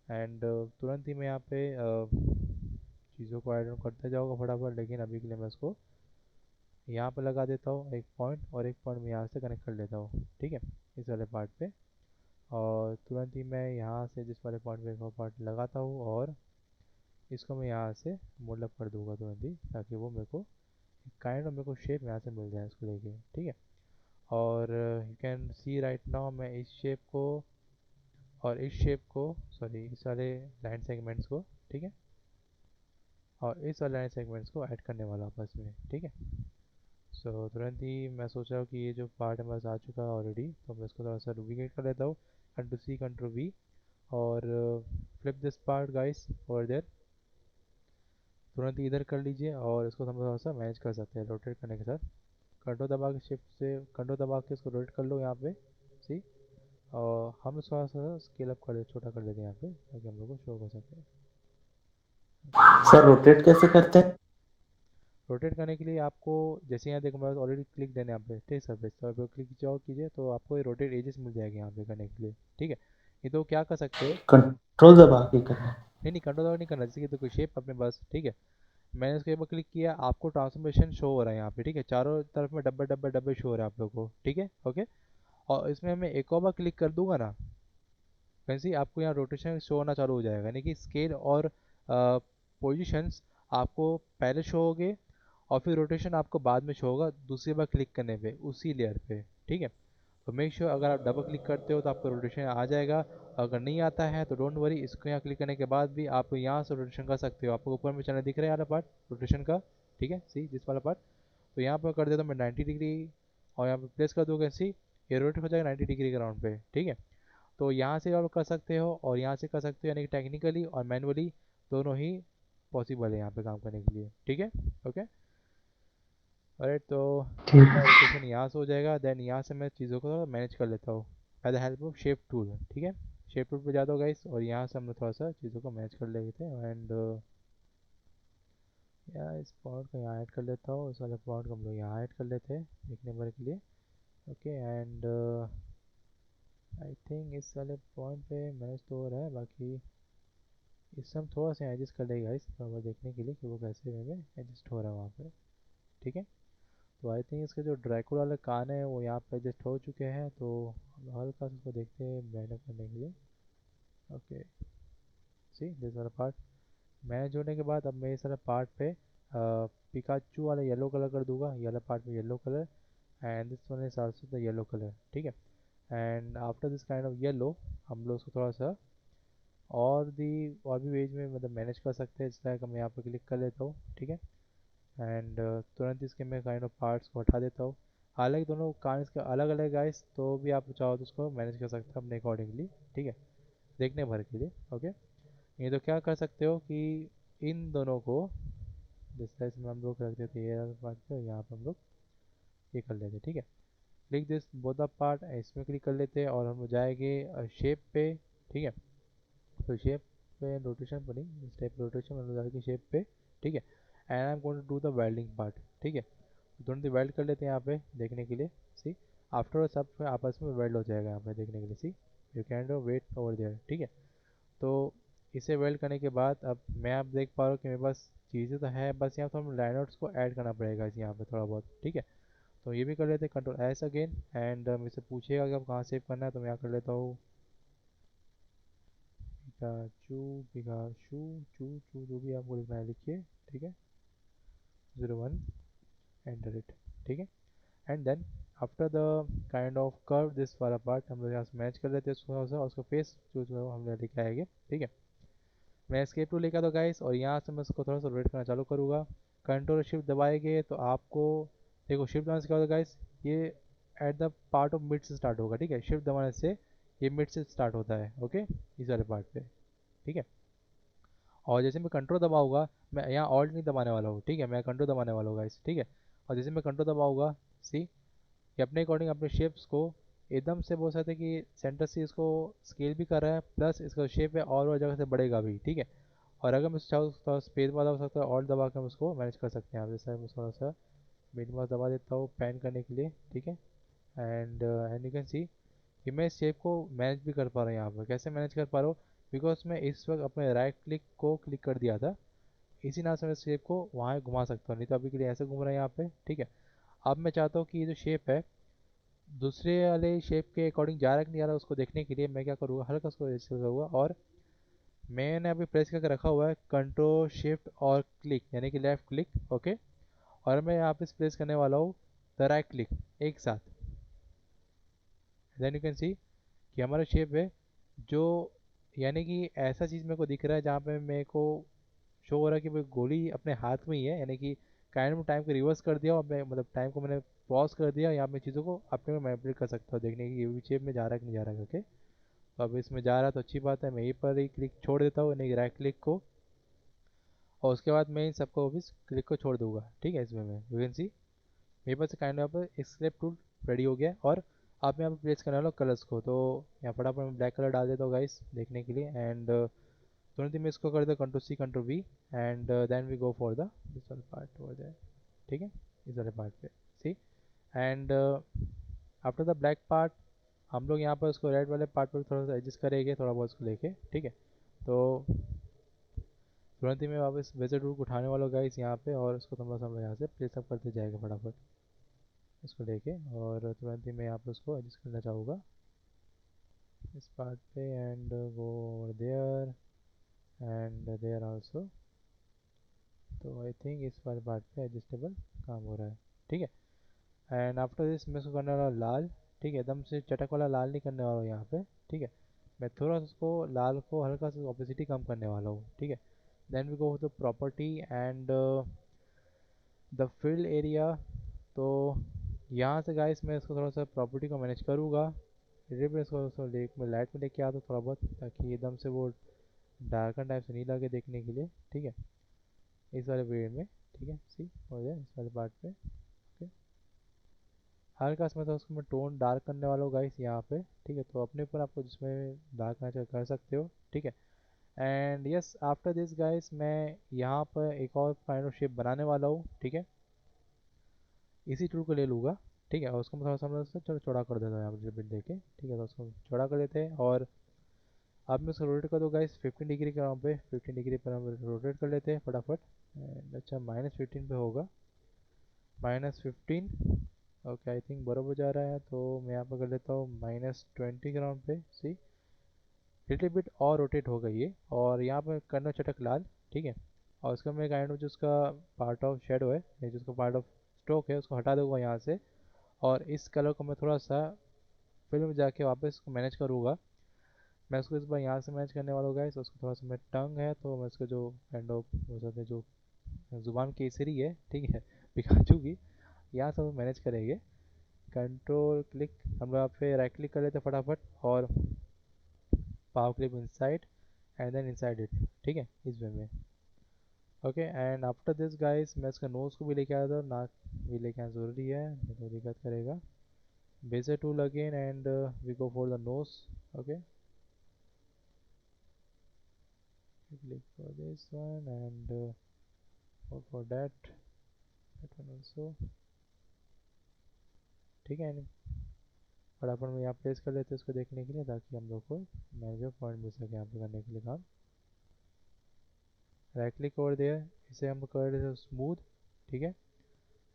एंड तुरंत ही मैं यहाँ पे चीज़ों को ऐड ऑन करते जाऊँगा फटाफट, लेकिन अभी के लिए मैं इसको यहाँ पे लगा देता हूँ एक पॉइंट, और एक पॉइंट मैं यहाँ से कनेक्ट कर लेता हूँ, ठीक है, इस वाले पार्ट पे। और तुरंत ही मैं यहाँ से जिस वाले पॉइंट पे एक पार्ट लगाता हूँ और इसको मैं यहाँ से मोल्ड कर दूंगा तुरंत ही, ताकि वो मेरे को काइंड ऑफ मेरे को शेप यहाँ से मिल जाए इसको लेके, ठीक है। और you can C right now मैं इस शेप को और इस शेप को, सॉरी इस वाले लाइन सेगमेंट्स को, ठीक है, और इस वाले लाइन सेगमेंट्स को ऐड करने वाला आपस में, ठीक है। सो तुरंत ही मैं सोच रहा हूँ कि ये जो पार्ट है बस आ चुका है ऑलरेडी, तो मैं इसको थोड़ा सा डुप्लीकेट कर लेता हूँ, कंट्रोल सी कंट्रोल वी, और flip this part guys over there, तुरंत ही इधर कर लीजिए और इसको हम थोड़ा सा मैच कर सकते हैं रोटेट करने के साथ, कंट्रोल दबा के शिफ्ट से कंट्रोल दबा के इसको रोटेट कर लो यहाँ पे, सी। और हम इसको थोड़ा सा स्केल अप कर ले, छोटा कर लेते हैं यहाँ पे ताकि हम लोग को शो कर सके। सर रोटेट कैसे करते हैं? रोटेट करने के लिए आपको जैसे यहाँ देखो मैं ऑलरेडी क्लिक देने यहाँ पे, ठीक सरफेस तो आप क्लिक जाओ कीजिए तो आपको ये रोटेट एजेस मिल जाएगी यहाँ पे करने के लिए, ठीक है। ये तो क्या कर सकते हो, कंट्रोल दबा के करना है? नहीं नहीं कंट्रोल दबा नहीं करना, जैसे कि तो कोई शेप अपने पास, ठीक है। मैंने इसके ऊपर क्लिक किया, आपको ट्रांसफॉर्मेशन शो हो रहा है यहाँ पे, ठीक है, चारों तरफ में डब्बे डब्बे डब्बे शो हो रहा है आप लोग को, ठीक है, ओके। और इसमें मैं एक और बार क्लिक कर दूंगा ना, वैसे ही आपको यहाँ रोटेशन शो होना चालू हो जाएगा, यानी कि स्केल और पोजीशंस आपको पहले शो होगे और फिर रोटेशन आपको बाद में शो होगा दूसरी बार क्लिक करने पे उसी लेयर पे, ठीक है। तो मेक श्योर अगर आप डबल क्लिक करते हो तो आपको रोटेशन आ जाएगा, अगर नहीं आता है तो डोंट वरी, इसको यहाँ क्लिक करने के बाद भी आप यहाँ से रोटेशन कर सकते हो, आपको ऊपर में चैनल दिख रहा है वाला पार्ट रोटेशन का, ठीक है, सी जिस वाला पार्ट, तो यहाँ पर कर देता हूँ मैं 90 डिग्री, और यहाँ पे प्लेस कर दोगे सी ये रोटेट हो जाएगा 90 डिग्री के राउंड पे, ठीक है। तो यहाँ से आप कर सकते हो और यहाँ से कर सकते हो, यानी कि टेक्निकली और मैनुअली दोनों ही पॉसिबल है यहाँ पे काम करने के लिए, ठीक है, ओके राइट। तो ठीक मेरा है। रोटेशन यहाँ से हो जाएगा, देन यहाँ से मैं चीज़ों को मैनेज कर लेता हूँ by the help of shape tool, ठीक है। शेप टूल पे जाता हूँ गाइस और यहाँ से हम लोग थोड़ा सा चीज़ों को मैनेज कर लेते हैं एंड या इस पॉइंट को यहाँ ऐड कर लेता हूँ, इस वाले पॉइंट को हम लोग यहाँ ऐड कर लेते हैं एक नंबर के लिए। ओके एंड आई थिंक इस वाले पॉइंट पे मैच तो हो रहा है, बाकी इससे हम थोड़ा सा एडजस्ट कर लेगा इस थोड़ा बहुत देखने के लिए कि वो कैसे वे में एडजस्ट हो रहा है वहाँ पे। ठीक है, तो आई थिंक इसके जो ड्रैकुला वाले कान है वो यहाँ पे एडजस्ट हो चुके हैं, तो हम हल्का सा उसको देखते हैं मैनेज करने के लिए। ओके, सी दिस वाला पार्ट मैनेज होने के बाद अब मैं इस वाले पार्ट पे पिकाचू वाला येलो कलर कर दूंगा, ये वाला पार्ट में yellow colour and this one is also the yellow colour. ठीक है, and after this kind of yellow हम लोग उसको थोड़ा सा और भी वेज में मतलब मैनेज कर सकते हैं, जैसा कि मैं यहाँ पर क्लिक कर लेता हूँ। ठीक है, एंड तुरंत इसके मैं काइंड ऑफ पार्ट्स को हटा देता हूँ। हालांकि दोनों कान इसके अलग अलग गाइस, तो भी आप चाहो तो उसको मैनेज कर सकते हो अपने अकॉर्डिंगली। ठीक है, देखने भर के लिए। ओके, ये तो क्या कर सकते हो कि इन दोनों को जिस तरह से हम लोग रख देते हैं ये पार्ट पे, यहाँ पर हम लोग ये कर लेते हैं। ठीक है, click this both the part, इसमें क्लिक कर लेते हैं और हम जाएंगे शेप पे। ठीक है, तो शेप पे रोटेशन पर नहीं, स्टेप रोटेशन में जाएगी शेप पे। ठीक है, and I am going to do the welding part. ठीक है, दोनों दी वेल्ड कर लेते हैं यहाँ पे देखने के लिए। सी आफ्टर सब में आपस में वेल्ड हो जाएगा यहाँ पे देखने के लिए। See you can do wet over there. ठीक है, तो इसे वेल्ड करने के बाद अब मैं आप देख पा रहा हूँ कि मेरे पास चीज़ें तो है, बस यहाँ तो हम लाइनआउट्स को ऐड करना पड़ेगा यहाँ पे थोड़ा बहुत। ठीक है, तो ये भी कर लेते हैं कंट्रोल एस अगेन एंड मुझसे पूछेगा कि अब कहाँ सेव करना है, तो मैं यहाँ कर लेता हूँ पिकाचू पिकाशू चू चू जो भी आपको लिखना है लिखिए। ठीक है, 01 एंटर इट। ठीक है, and then after the kind of curve this वाला पार्ट हम लोग यहाँ से मैच कर लेते हैं उसको थोड़ा सा, और उसका फेस जो हम लोग लेके आएंगे। ठीक है, मैं एस्केप टू लेकर तो गाइस, और यहाँ से मैं उसको थोड़ा सा रोटेट करना चालू करूँगा। कंट्रोल शिफ्ट दबाएंगे तो आपको देखो शिफ्ट दबाने से क्या होगा गाइस, ये at the part of mid से स्टार्ट होगा। ठीक है, शिफ्ट दबाने से ये मिड से स्टार्ट होता है। ओके, इस वाले पार्ट पे। ठीक है, और जैसे मैं कंट्रोल दबाऊंगा, मैं यहाँ ऑल्ट नहीं दबाने वाला हूँ। ठीक है, मैं कंट्रोल दबाने वाला हूँ गाइस। ठीक है, और जैसे मैं कंट्रोल दबाऊंगा, सी कि अपने अकॉर्डिंग अपने शेप्स को एकदम से बोल सकते हैं कि सेंटर से इसको स्केल भी कर रहा है, प्लस इसका शेप है और जगह से बढ़ेगा भी। ठीक है, और अगर मैं चाहूँ तो स्पेस वाला हो सकता है, ऑल्ट दबा के हम उसको मैनेज कर सकते हैं। आप जैसा मैं थोड़ा सा मिड माउस दबा देता हूँ पैन करने के लिए। ठीक है, एंड यू कैन सी कि मैं इस शेप को मैनेज भी कर पा रहा हूँ। यहाँ पर कैसे मैनेज कर पा रहा हूँ, बिकॉज मैं इस वक्त अपने राइट क्लिक को क्लिक कर दिया था, इसी नाम से मैं शेप को वहाँ घुमा सकता हूँ, नहीं तो अभी के लिए ऐसे घूम रहा है यहाँ पे। ठीक है, अब मैं चाहता हूँ कि ये जो शेप है दूसरे वाले शेप के अकॉर्डिंग जा रहा है कि नहीं जा रहा है, उसको देखने के लिए मैं क्या करूँगा, हल्का उसको ऐसे करूँगा, और मैंने अभी प्रेस करके रखा हुआ है कंट्रोल शिफ्ट और क्लिक यानी कि लेफ्ट क्लिक। ओके, और मैं यहाँ पे प्रेस करने वाला हूँ द राइट क्लिक एक साथ। देन यू कैन सी कि हमारा शेप है जो यानी कि ऐसा चीज़ मेरे को दिख रहा है जहाँ पे मेरे को शो हो रहा है कि भाई गोली अपने हाथ में ही है, यानी कि काइंड ऑफ टाइम को रिवर्स कर दिया और मैं मतलब टाइम को मैंने पॉज कर दिया, यहाँ पे चीज़ों को अपने में मैनिपुलेट कर सकता हूँ देखने की ये शेप में जा रहा है कि नहीं जा रहा है करके। तो अब इसमें जा रहा है तो अच्छी बात है, मैं यहीं पर ही क्लिक छोड़ देता हूँ यानी कि राइट क्लिक को, और उसके बाद मैं इन सबको भी क्लिक को छोड़ दूंगा। ठीक है, इसमें मैं यू कैन सी मेरे पास kind of scape tool ready हो गया है, और आप यहाँ पे प्लेस करने वाला कलर्स को, तो यहाँ फटाफट मैं ब्लैक कलर डाल देता हूँ गाइस देखने के लिए। एंड तुरंत ही मैं इसको कर देता हूँ control C control V, and then we go for the this वाला पार्ट ओवर देयर। ठीक है, इस वाले पार्ट पे see, and after the black part हम लोग यहाँ पर उसको रेड वाले पार्ट पर थोड़ा सा एडजस्ट करेंगे थोड़ा बहुत उसको लेके। ठीक है, तो तुरंत ही मैं वापस वेजर टूल को उठाने वाला हूँ गाइस यहाँ पे, और उसको थोड़ा सा हम लोग यहाँ से प्लेस अप करते जाएगा फटाफट इसको लेके, और तुरंत ही मैं यहाँ पे उसको एडजस्ट करना चाहूँगा इस पार्ट पे, and go over there and there also. तो आई थिंक इस वाले पार्ट पे एडजस्टेबल काम हो रहा है। ठीक है, एंड आफ्टर दिस मैं उसको करने वाला हूँ लाल। ठीक है, एकदम से चटक वाला लाल नहीं करने वाला हूँ यहाँ पे। ठीक है, मैं थोड़ा सा उसको लाल को हल्का सा ऑपेसिटी कम करने वाला हूँ। ठीक है, then we go to property and the field area. तो यहाँ से गाइस मैं इसको थोड़ा सा प्रॉपर्टी को मैनेज करूँगा, फिर मैं इसको थोड़ा लेक में लाइट में लेके आता हूँ थोड़ा बहुत, ताकि एकदम से वो डार्कन टाइप से नहीं लगे देखने के लिए। ठीक है, इस वाले वे में। ठीक है, सी हो जाए इस वाले पार्ट पे। ओके, हल्का सा मतलब उसको मैं टोन डार्क करने वाला हूँ गाइस यहाँ पे। ठीक है, तो अपने ऊपर आपको जिसमें डार्क मैच कर सकते हो। ठीक है, and yes after this guys मैं यहाँ पर एक और काइंड ऑफ शेप बनाने वाला हूँ, ठीक है। इसी टूल को ले लूँगा, ठीक है, और उसको मैं थोड़ा सा हम लोग थोड़ा चौड़ा कर देता हूँ यहाँ पर बिट देके, ठीक है। तो उसको चौड़ा कर देते हैं और अब मैं उसको रोटेट कर दूँ गाइस 15 डिग्री के वहाँ पे, 15 डिग्री पर हम रोटेट कर लेते हैं फटाफट। एंड अच्छा -15 पे होगा, -15। ओके आई थिंक बराबर जा रहा है, तो मैं यहाँ पर कर लेता हूँ -20 ग्राउंड पे। सी लिटिल बिट और रोटेट हो गई है और यहाँ पर करना चटक लाल, ठीक है। और उसका मैं काइंड ऑफ जो उसका पार्ट ऑफ शेडो है या जिसका पार्ट ऑफ स्ट्रोक है उसको हटा दूंगा यहाँ से। और इस कलर को मैं थोड़ा सा फिल्म में जाके वापस इसको मैनेज करूँगा। मैं उसको इस बार यहाँ से मैनेज करने वाला हूँ गाइस। उसको थोड़ा सा मैं टंग है तो मैं उसका जो काइंड ऑफ हो सकता है जो जुबान केसरी है, ठीक है, पिकाचू की, यहाँ से मैनेज करेंगे। कंट्रोल क्लिक हम लोग यहाँ पे राइट क्लिक कर लेते हैं फटाफट और power clip inside and then inside it, ठीक है, इस वे में। Okay and after this guys मैं इसका नोज को भी लेके आया था, नाक भी लेके आना ज़रूरी है, नहीं तो दिक्कत करेगा। Bezier tool again and we go for the nose. Okay click for this one and go for that one also, ठीक है। फटाफट में यहाँ प्लेस कर लेते हैं इसको देखने के लिए ताकि हम लोग को मेजर पॉइंट मिल सके यहाँ पे करने के लिए काम। राइट क्लिक ओवर देयर, इसे हम कर देते हैं स्मूथ, ठीक है।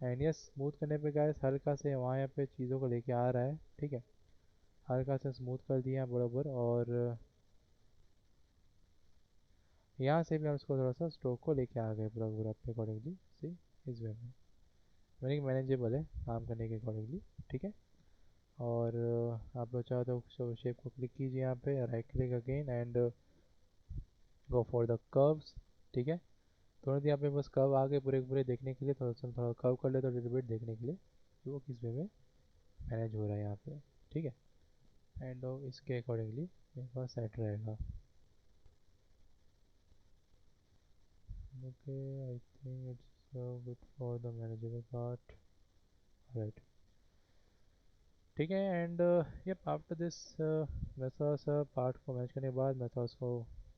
एंड यस स्मूथ करने पे गाइस हल्का से वहाँ यहाँ पे चीज़ों को लेके आ रहा है, ठीक है। हल्का से स्मूथ कर दिया बराबर और यहाँ से भी हम इसको थोड़ा सा स्ट्रोक को लेके आ गए बराबर अपने अकॉर्डिंगली। सी इस वे में मैंने मैनेजेबल है काम करने के अकॉर्डिंगली, ठीक है। और आप लोग चाहो तो शेप को क्लिक कीजिए यहाँ पे, right click again and go for the curves, ठीक है। तुरंत यहाँ पे बस कर्व आ गए पूरे पूरे देखने के लिए, थोड़ा सा थोड़ा कर्व कर ले तो लिटिल देखने के लिए कि वो किस वे में मैनेज हो रहा है यहाँ पे, ठीक है। एंड इसके अकॉर्डिंगली मेरे पास सेट रहेगा। Okay I think it's good for the manageable part, right, ठीक है। एंड यप आफ्टर दिस मैं थोड़ा सा पार्ट को मैनेज करने के बाद मैं थोड़ा उसको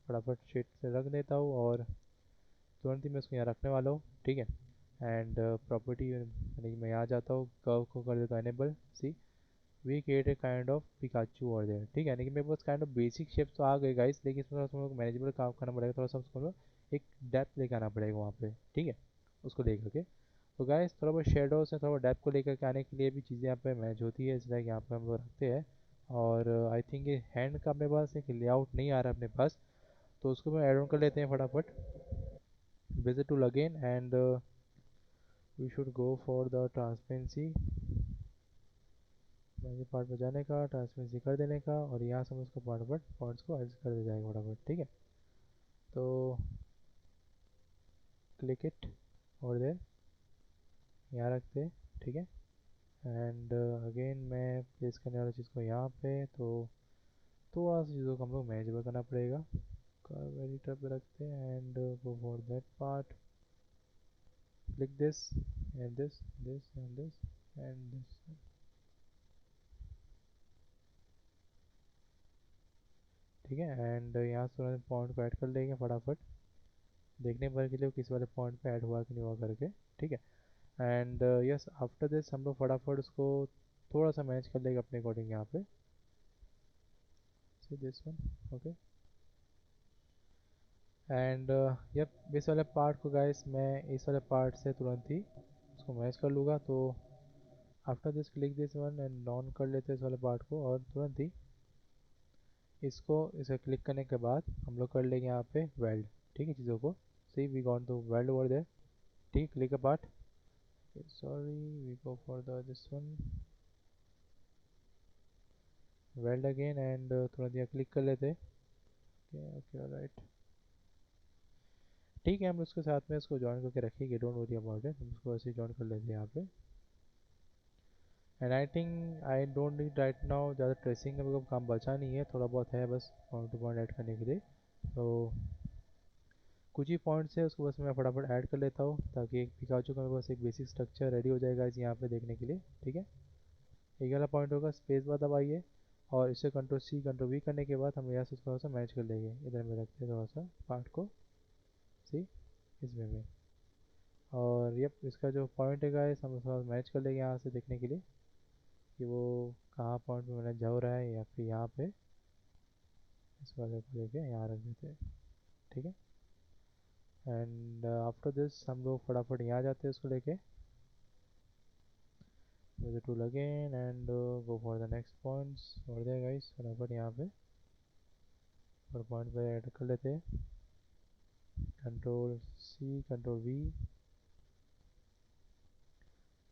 फटाफट शीट से रख देता हूँ और तुरंत ही मैं उसको यहाँ रखने वाला हूँ, ठीक है। एंड प्रॉपर्टी यानी कि मैं यहाँ जाता हूँ, कर्व को कर देता हूँ enable. See we create a kind of Pikachu over there, ठीक है। यानी कि मेरे पास काइंड ऑफ बेसिक शेप्स तो आ गए गाइस, लेकिन इसमें थोड़ा सा हम लोग मैनेजेबल काम करना पड़ेगा, थोड़ा सा उसको एक डेप्थ लेकर आना पड़ेगा वहाँ पे, ठीक है, उसको लेकर के। तो गाइस थोड़ा बहुत शेडोज से थोड़ा बहुत डेप्थ को लेकर के आने के लिए भी चीज़ें यहाँ पे मैनेज होती है, इसलिए यहाँ पे हम लोग रखते हैं। और आई थिंक ये हैंड का अपने पास एक लेआउट नहीं आ रहा अपने पास, तो उसको मैं ऐड ऑन कर लेते हैं फटाफट। Visit tool again and we should go for the transparency, मैंने पार्ट में जाने का, ट्रांसपेरेंसी कर देने का और यहाँ से हम उसको फटाफट पॉइंट्स को एडजस्ट कर दे जाएगा फटाफट, ठीक है। तो क्लिक इट और देर यहाँ रखते हैं, ठीक है। एंड अगेन मैं प्लेस करने वाली चीज़ को यहाँ पे, तो थोड़ा सा चीज़ों को हम लोग मैनेजेबल करना पड़ेगा। कर्व एडिटर पे रखते हैं and go for that part, click this and this this and this and this, ठीक है। एंड यहाँ से पॉइंट को ऐड कर लेंगे फटाफट देखने पर के लिए किस वाले पॉइंट पे ऐड हुआ कि नहीं हुआ करके, ठीक है। एंड यस आफ्टर दिस हम लोग फटाफट उसको थोड़ा सा मैनेज कर लेंगे अपने अकॉर्डिंग यहाँ पे। See this one, okay. And yup इस वाले पार्ट को गाइस मैं इस वाले पार्ट से तुरंत ही उसको मैच कर लूँगा। तो after this click this one and non कर लेते हैं इस वाले पार्ट को और तुरंत ही इसको इसे क्लिक करने के बाद हम लोग कर लेंगे यहाँ पे वेल्ड, ठीक है, चीज़ों को। See we got to weld over there, ठीक, click a part, sorry we go for the this one weld again and तुरंत यहाँ क्लिक कर लेते हैं। ओके ओके राइट, ठीक है। हम उसके साथ में इसको ज्वाइन करके रखेंगे, डोंट वरी अबाउट इट, हम उसको ऐसे ज्वाइन कर लेते हैं यहाँ पे। And I think I don't need right now ज़्यादा ट्रेसिंग का मेरे को काम बचा नहीं है, थोड़ा बहुत है बस पॉइंट टू पॉइंट ऐड करने के लिए। तो कुछ ही पॉइंट्स है उसको बस मैं फटाफट ऐड कर लेता हूँ ताकि एक पिकाचू का मेरे पास एक बेसिक स्ट्रक्चर रेडी हो जाएगा इस यहाँ पे देखने के लिए, ठीक है। एक वाला पॉइंट होगा, स्पेस बार दबाइए और इसे कंट्रोल सी कंट्रोल वी करने के बाद हम यहाँ से थोड़ा सा मैच कर लेंगे, इधर में रखते हैं थोड़ा सा पार्ट को, सी इसमें में। और यप इसका जो पॉइंट है गाइस हम थोड़ा मैच कर लेंगे यहाँ से देखने के लिए कि वो कहाँ पॉइंट पे मैंने जा रहा है, या फिर यहाँ पे इस वाले को लेके यहाँ रख देते हैं, ठीक है। एंड आफ्टर दिस हम लोग फटाफट यहाँ जाते हैं उसको लेके the tool again and go for the next points over there guys। फटाफट यहाँ पे और पॉइंट पे ऐड कर लेते हैं, control C control V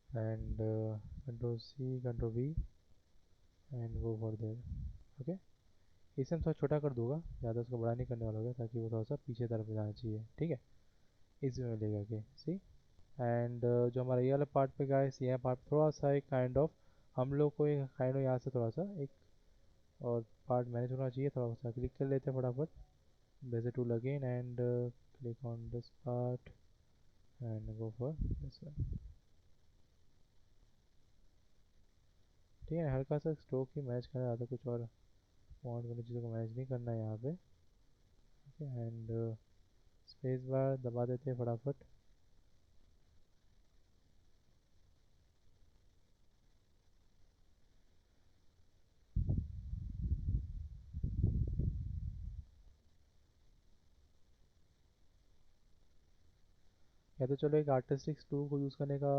and control C control V and go for there. Okay, इसे हम थोड़ा छोटा कर दूंगा, ज़्यादा उसको बड़ा नहीं करने वाला होगा ताकि वो थोड़ा सा पीछे तरफ जाना चाहिए, ठीक है। इसमें लेगा के सी एंड जो हमारा ये वाला पार्ट पे गाइस, ये पार्ट थोड़ा सा एक काइंड ऑफ हम लोग को एक काइंड ऑफ यहाँ से थोड़ा सा एक और पार्ट मैनेज होना चाहिए, थोड़ा सा क्लिक कर लेते हैं फटाफट there's a tool again and click on this part and go for this one, ठीक है। हल्का सा स्ट्रोक ही मैच करना, ज़्यादा कुछ और फॉन्ट वाली चीज़ों को मैच नहीं करना है यहाँ पे, ठीक है। एंड स्पेस बार दबा देते हैं फटाफट, या तो चलो एक आर्टिस्टिक टूल को यूज़ करने का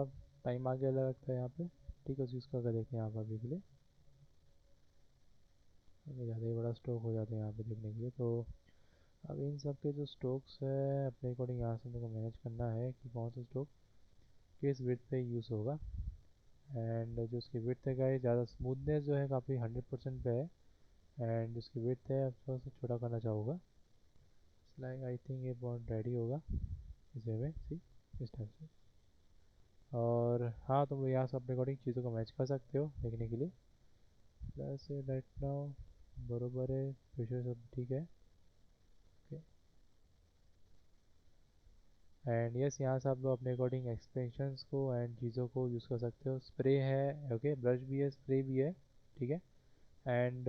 टाइम आ गया लगता है यहाँ पे, ठीक है, यूज़ करके देखते हैं यहाँ पर अभी के लिए, ज़्यादा ही बड़ा स्ट्रोक हो जाता है यहाँ पे देखने के लिए। तो अब इन सब के जो स्ट्रोक्स है अपने अकॉर्डिंग यहाँ से मेरे को मैनेज करना है कि कौन सा स्ट्रोक किस विड्थ पे यूज़ होगा। एंड जो उसकी विड्थ है गाइस, ज़्यादा स्मूथनेस जो है काफ़ी 100% पे है एंड इसकी विड्थ है अब थोड़ा सा छोटा करना चाहूँगा, लाइक आई थिंक ये बहुत रेडी होगा इस वे में, सी इस टाइप से। और हाँ तुम लोग यहाँ से अपने अकॉर्डिंग चीज़ों को मैच कर सकते हो देखने के लिए, वैसे राइट नाउ बरोबर है, प्रेशर सब ठीक है, ओके। एंड यस यहाँ से आप लोग अपने अकॉर्डिंग एक्सपेंशंस को एंड चीज़ों को यूज़ कर सकते हो, स्प्रे है, ओके, ब्रश भी है, स्प्रे भी है, ठीक है। एंड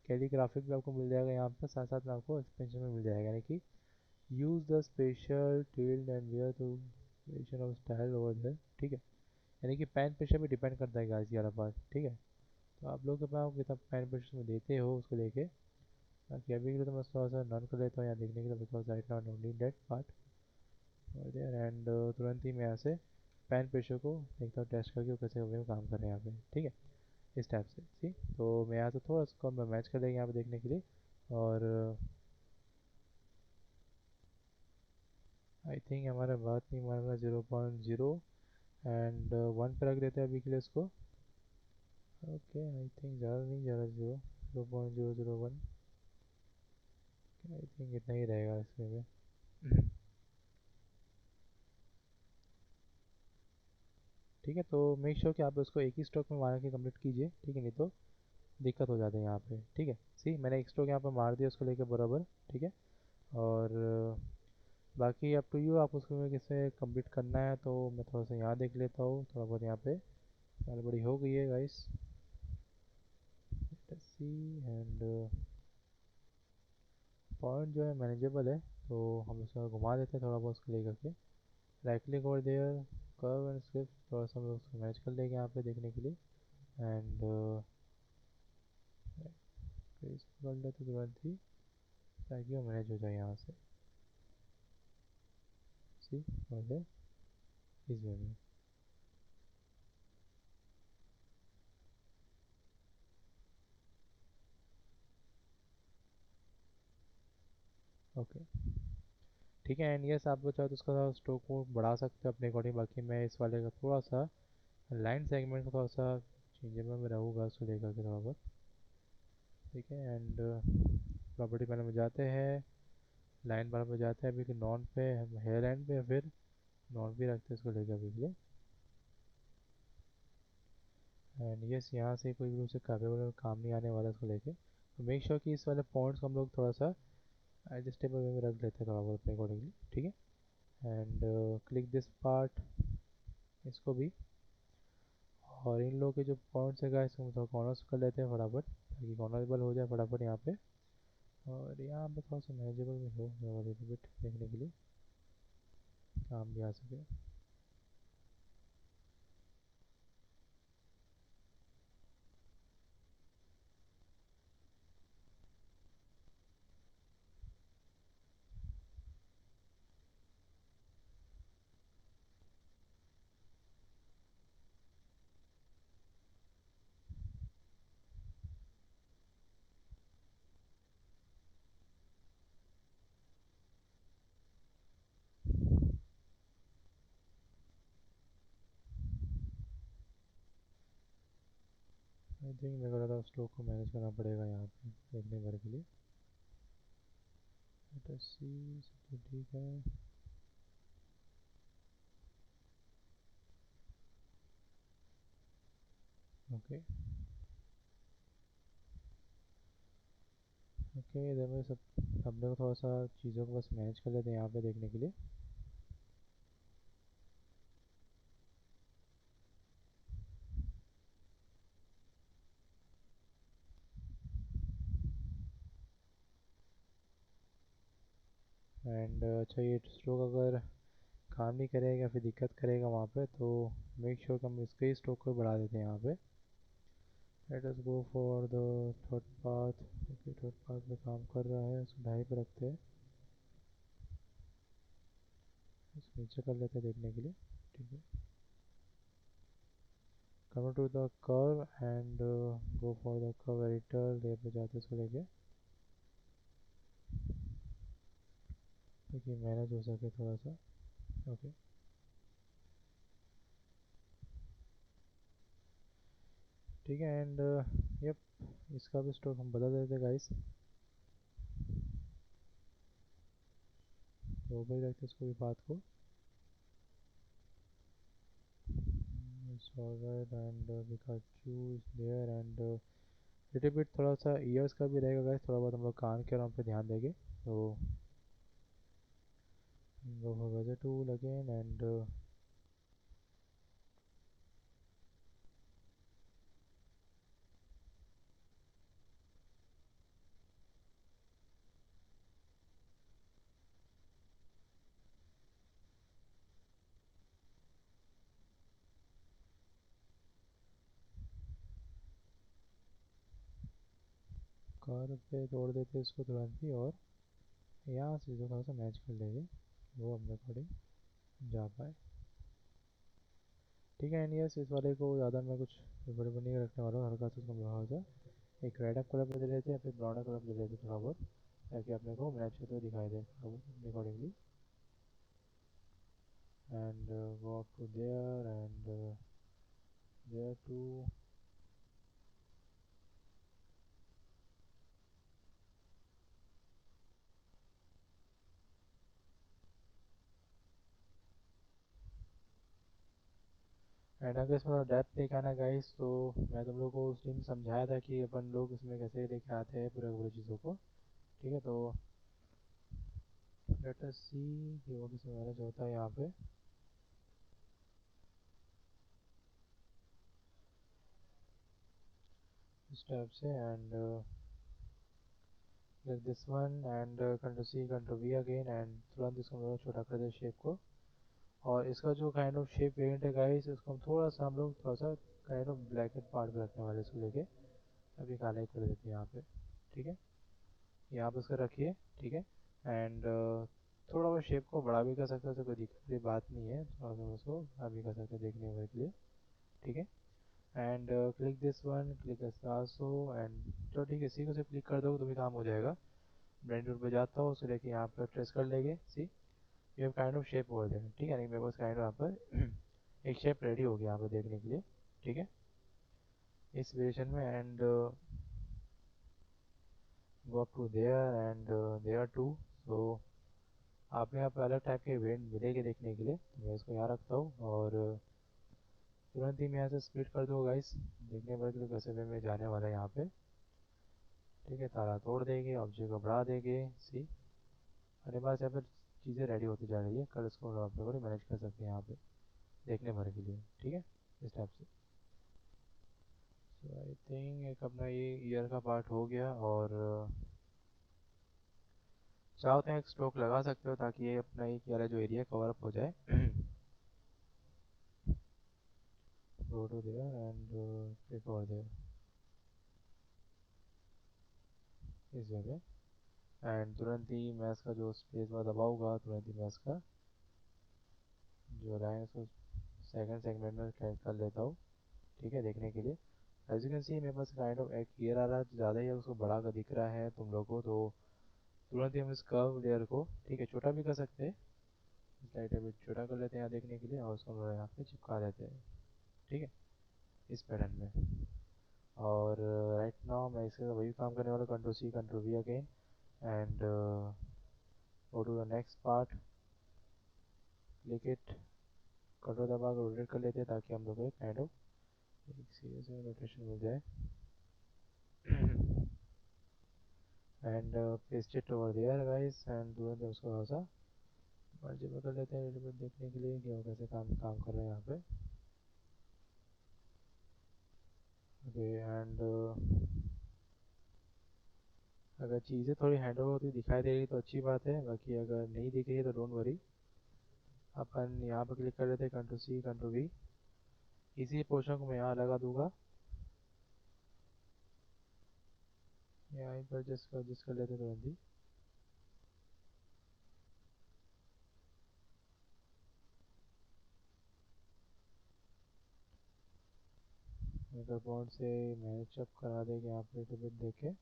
कैलीग्राफिक भी आपको मिल जाएगा यहाँ पर, साथ साथ में आपको एक्सपेंशन में मिल जाएगा, यानी कि use the special tilde and where to variation of style over there, ठीक है। यानी कि पैन प्रेशर भी डिपेंड करता है गाइस ये वाला पार्ट, ठीक है। तो आप लोग अपना कितना पैन प्रेशर में देते हो उसको लेके, बाकी अभी के लिए तो मैं थोड़ा सा नॉन कर लेता हूँ यहाँ देखने के लिए, because I not only that part over there. And तुरंत ही मैं यहाँ से पैन प्रेशर को देखता हूँ टेस्ट करके वो कैसे वे में काम कर रहे हैं यहाँ पे, ठीक है, इस टाइप से सी। तो मैं यहाँ से थोड़ा सा मैं मैच कर लेंगे यहाँ पे देखने के लिए, और आई थिंक हमारा बात नहीं मान रहा, 0.0 एंड 1 पे रख देते हैं अभी के लिए इसको, ओके। आई थिंक ज़्यादा नहीं ज़्यादा 0.001, आई थिंक इतना ही रहेगा इसमें में। ठीक है, तो मेक श्योर कि आप उसको एक ही स्ट्रोक में मार के कंप्लीट कीजिए, ठीक है, नहीं तो दिक्कत हो जाती है यहाँ पे, ठीक है। सी मैंने एक स्ट्रोक यहाँ पे मार दिया उसको लेके बराबर, ठीक है। और बाकी अप टू यू, आप उसको में कैसे कंप्लीट करना है, तो मैं थोड़ा सा यहाँ देख लेता हूँ, थोड़ा बहुत यहाँ पे गड़बड़ी हो गई है गाइस, सी एंड पॉइंट जो है मैनेजेबल है, तो हम उसको घुमा देते हैं थोड़ा बहुत उसको लेकर के, right click over there, curve and script, थोड़ा सा हम लोग उसको मैच कर लेंगे यहाँ पे देखने के लिए। एंड इसको कर लेते तुरंत ही ताकि वो मैनेज हो जाए यहाँ से, सी और है इस वे में, ओके, ठीक है। एंड यस आप लोग चाहे तो उसका स्ट्रोक को बढ़ा सकते हो अपने अकॉर्डिंग, बाकी मैं इस वाले का थोड़ा सा लाइन सेगमेंट को थोड़ा सा चेंजेबल में रहूँगा उसको लेकर के थोड़ा बहुत, ठीक है। एंड प्रॉपर्टी पैनल में जाते हैं, लाइन बार पे जाते हैं, अभी कि नॉन पे हेयर लाइन पे, या फिर नॉन भी रखते हैं इसको लेकर अभी के लिए। एंड यस यहाँ से कोई भी उसे कागज काम नहीं आने वाला इसको लेके, तो मेक श्योर कि इस वाले पॉइंट्स को हम लोग थोड़ा सा एडजस्टेबल वे में रख लेते हैं थोड़ा बहुत अपने अकॉर्डिंगली, ठीक है। एंड क्लिक दिस पार्ट, इसको भी, और इन लोगों के जो पॉइंट्स है गाइस हम थोड़ा कॉर्नर्स कर लेते हैं फटाफट, ताकि कॉर्नरेबल हो जाए फटाफट यहाँ पे। और यहाँ पे थोड़ा सा मैनेजेबल में हो लिटिल बिट देखने के लिए काम भी आ सके। आई थिंक मेरे को ज़्यादा स्टॉक को मैनेज करना पड़ेगा यहाँ पे देखने भर के लिए। लेट अस सी, सब तो ठीक है। ओके ओके, इधर में सब अपने को थोड़ा सा चीज़ों को बस मैनेज कर लेते हैं यहाँ पे देखने के लिए। एंड अच्छा, ये स्टॉक अगर काम नहीं करेगा फिर दिक्कत करेगा वहाँ पे, तो मेक श्योर कि हम इसके ही स्टॉक को बढ़ा देते हैं यहाँ पे। Let us go for the third path. Okay, third path पे काम कर रहा है, उसको ढाई पे रखते हैं, इसको नीचे कर लेते हैं देखने के लिए। ठीक है, come to the curve and go for the curve editor, layer पे जाते हैं इसको लेके, ताकि मैनेज हो सके थोड़ा सा। ओके ठीक है, एंड यप, इसका भी स्टॉक हम बदल देते हैं गाइस, तो ऊपर ही रखते हैं इसको भी बात को। It's alright, and Pikachu is there, and little bit थोड़ा सा ईयर्स का भी रहेगा गाइस, थोड़ा बहुत हम लोग कान के रंग पे ध्यान देंगे। तो go for weather tool again, and car पे तोड़ देते इसको तुरंत ही, और यहाँ से जो थोड़ा सा मैच कर लेंगे वो अपने अकॉर्डिंग जा पाए। ठीक है, एंड यस, इस वाले को ज़्यादा मैं कुछ बड़े नहीं रखने वाला हूँ, हल्का सा उसको बढ़ा सा एक रेड अप कलर पे दे लेते हैं, फिर ब्राउन कलर पे दे लेते हैं थोड़ा बहुत, ताकि अपने को मैच होते हुए दिखाई दे अपने accordingly. And go up to there, and there too. And अगर इसमें थोड़ा डेप्थ लेके आना गाइस, तो मैं तुम लोग को उस दिन समझाया था कि अपन लोग इसमें कैसे लेके आते हैं पूरे पूरी चीज़ों को। ठीक है, तो लेट अस सी कि वो किस मैनेज होता है यहाँ पे। इस टाइप से, and like this one, and control C control V again, and तुरंत इसको हम लोग छोटा कर दे शेप को। और इसका जो काइंड ऑफ शेप वेरिएंट है गाइस, इसको हम थोड़ा सा थोड़ा सा kind of black and part पे रखने वाले इसको लेके, अभी काला ही कर देते हैं यहाँ पे। ठीक है, यहाँ पे उसका रखिए। ठीक है, एंड थोड़ा बहुत शेप को बड़ा भी कर सकते हैं, तो कोई दिक्कत की बात नहीं है, थोड़ा सा उसको बड़ा भी कर सकते हैं देखने के लिए। ठीक है, and click this one, click this also, and तो ठीक है, इसी को सिर्फ क्लिक कर दो तो भी काम हो जाएगा। ब्लेंड टूल पे जाता हूँ, उसको लेके यहाँ पर ट्रेस कर लेंगे। सी ये काइंड ऑफ शेप हो जाएगा। ठीक है, नहीं मेरे पास काइंड ऑफ यहाँ पर एक शेप रेडी हो गया यहाँ पर देखने के लिए। ठीक है, इस वेरिएशन में, and go up to there, and there too. So आपको यहाँ पे अलग टाइप के इवेंट मिलेंगे देखने के लिए, तो मैं इसको यहाँ रखता हूँ, और तुरंत ही मैं यहाँ से स्प्लिट कर दूँगा गाइस, देखने पर तो कैसे वे में जाने वाला है यहाँ पे। ठीक है, ताला तोड़ देंगे, ऑब्जेक्ट को बढ़ा देंगे। सी हमारे पास यहाँ पर चीज़ें रेडी होती जा रही है, कल इसको आप लोगों ने मैनेज कर सकते हैं यहाँ पे देखने भर के लिए। ठीक है, इस टाइप से। तो आई थिंक एक अपना ये ईयर का पार्ट हो गया, और चाहो तो एक स्ट्रोक लगा सकते हो ताकि ये अपना एक वाला जो एरिया कवर अप हो जाए। Go to there and click over there इस जगह, एंड तुरंत ही मैं इसका जो स्पेस बार दबाऊंगा, तुरंत ही मैं इसका जो लाइन है उसको सेकंड सेगमेंट में कैद कर लेता हूँ। ठीक है, देखने के लिए एज यू कैन सी मेरे पास काइंड ऑफ एक ईयर आ रहा है, ज़्यादा ही उसको बड़ा कर दिख रहा है तुम लोग को, तो तुरंत ही हम इस कर्व लेयर को, ठीक है, छोटा भी कर सकते हैं, स्लाइड अभी छोटा कर लेते हैं यहाँ देखने के लिए, और उसको हम यहाँ पे चिपका देते हैं। ठीक है, इस पैटर्न में। और राइट नाउ मैं इसके वही काम करने वाला, control C control V again, and go to the next part, click it, control दबा कर रोटेट कर लेते हैं ताकि हम लोग को काइंड ऑफ एक सीरियस रोटेशन मिल जाए। And paste it over there guys, and तुरंत उसको थोड़ा सा मर्जी में कर लेते हैं लिटिल देखने के लिए कि वो कैसे काम काम कर रहे हैं यहाँ पे। ओके, एंड अगर चीज़ें थोड़ी हैंडल होती दिखाई दे रही तो अच्छी बात है, बाकी अगर नहीं दिख रही है तो डोंट वरी। अपन यहाँ पर क्लिक कर लेते हैं, कंट्रोल सी कंट्रोल वी, इसी पोर्शन को मैं यहाँ लगा दूंगा, यहाँ पर एडजस्ट कर लेते हैं तुरंत ही। मेकर बॉन्ड से मैच अप करा देंगे यहाँ पे लिटिल बिट देखे,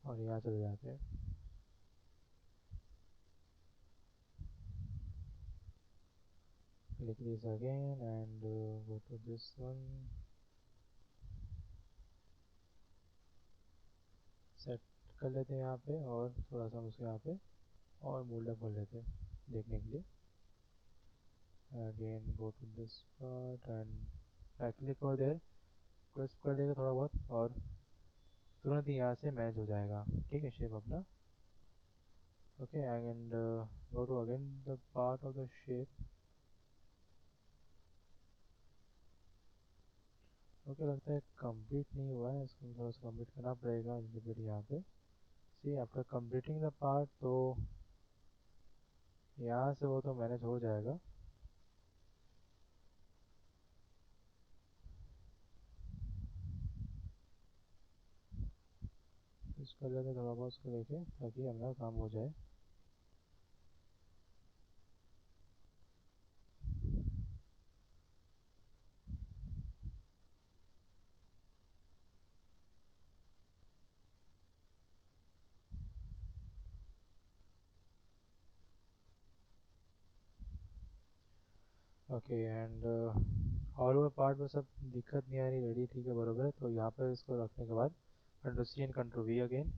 और यहाँ चले जाते हैं। click this again and go to this one, set कर लेते हैं यहाँ पे, और थोड़ा सा हम उसके यहाँ पे और मोल्ड अप कर लेते हैं देखने के लिए। Again go to this part and right click over there press कर देगा थोड़ा बहुत, और तुरंत ही यहाँ से मैच हो जाएगा। ठीक है, शेप अपना। Okay, and go to again the part of the shape. Okay, लगता है कंप्लीट नहीं हुआ है, इसको थोड़ा सा कंप्लीट करना पड़ेगा लिटिल यहाँ पे। सी आफ्टर कंप्लीटिंग द पार्ट, तो यहाँ से वो तो मैनेज हो जाएगा। इस कर लेते थोड़ा बहुत उसको लेके ताकि हमारा काम हो जाए। Okay, and all over part में सब दिक्कत नहीं आ रही, रेडी ठीक है बराबर है। तो यहाँ पर इसको रखने के बाद control C and control V again,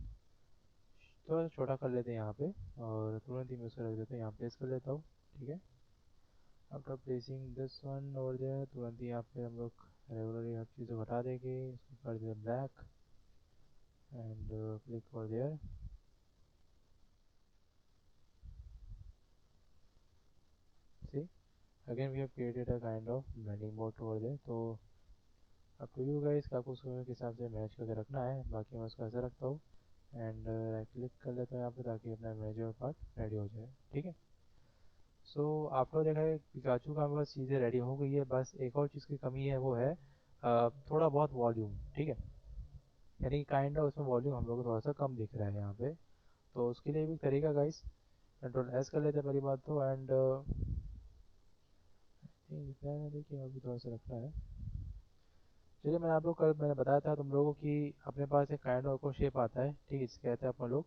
थोड़ा सा छोटा कर लेते हैं यहाँ पे, और तुरंत ही मैं उसको रख देते हैं यहाँ, प्लेस कर लेता हूँ। ठीक है, after placing this one over there, तुरंत ही यहाँ पे हम लोग रेगुलरली हर चीज़ को हटा देंगे, इसको कर देते black, and click over there. See again we have created a kind of blending mode over there. तो अब टू यू गाइस आपको उसको के हिसाब से मैच करके रखना है, बाकी मैं उसको ऐसे रखता हूँ, एंड राइट क्लिक कर लेता हूँ यहाँ पे ताकि अपना मेजर पार्ट रेडी हो जाए। ठीक है, सो आप लोग देखा है पिकाचू का बस चीज़ें रेडी हो गई है, बस एक और चीज़ की कमी है, वो है थोड़ा बहुत वॉल्यूम। ठीक है, यानी काइंड ऑफ उसमें वॉल्यूम हम लोग को थोड़ा सा कम दिख रहा है यहाँ पे, तो उसके लिए भी तरीका गाइस, कंट्रोल एस कर लेते हैं पहली बात तो, एंड देखिए अभी थोड़ा सा रखना है। चलिए, मैंने आप लोग कल मैंने बताया था तुम लोगों की अपने पास एक काइंड ऑफ को शेप आता है, ठीक है, जिसे कहते हैं अपन लोग,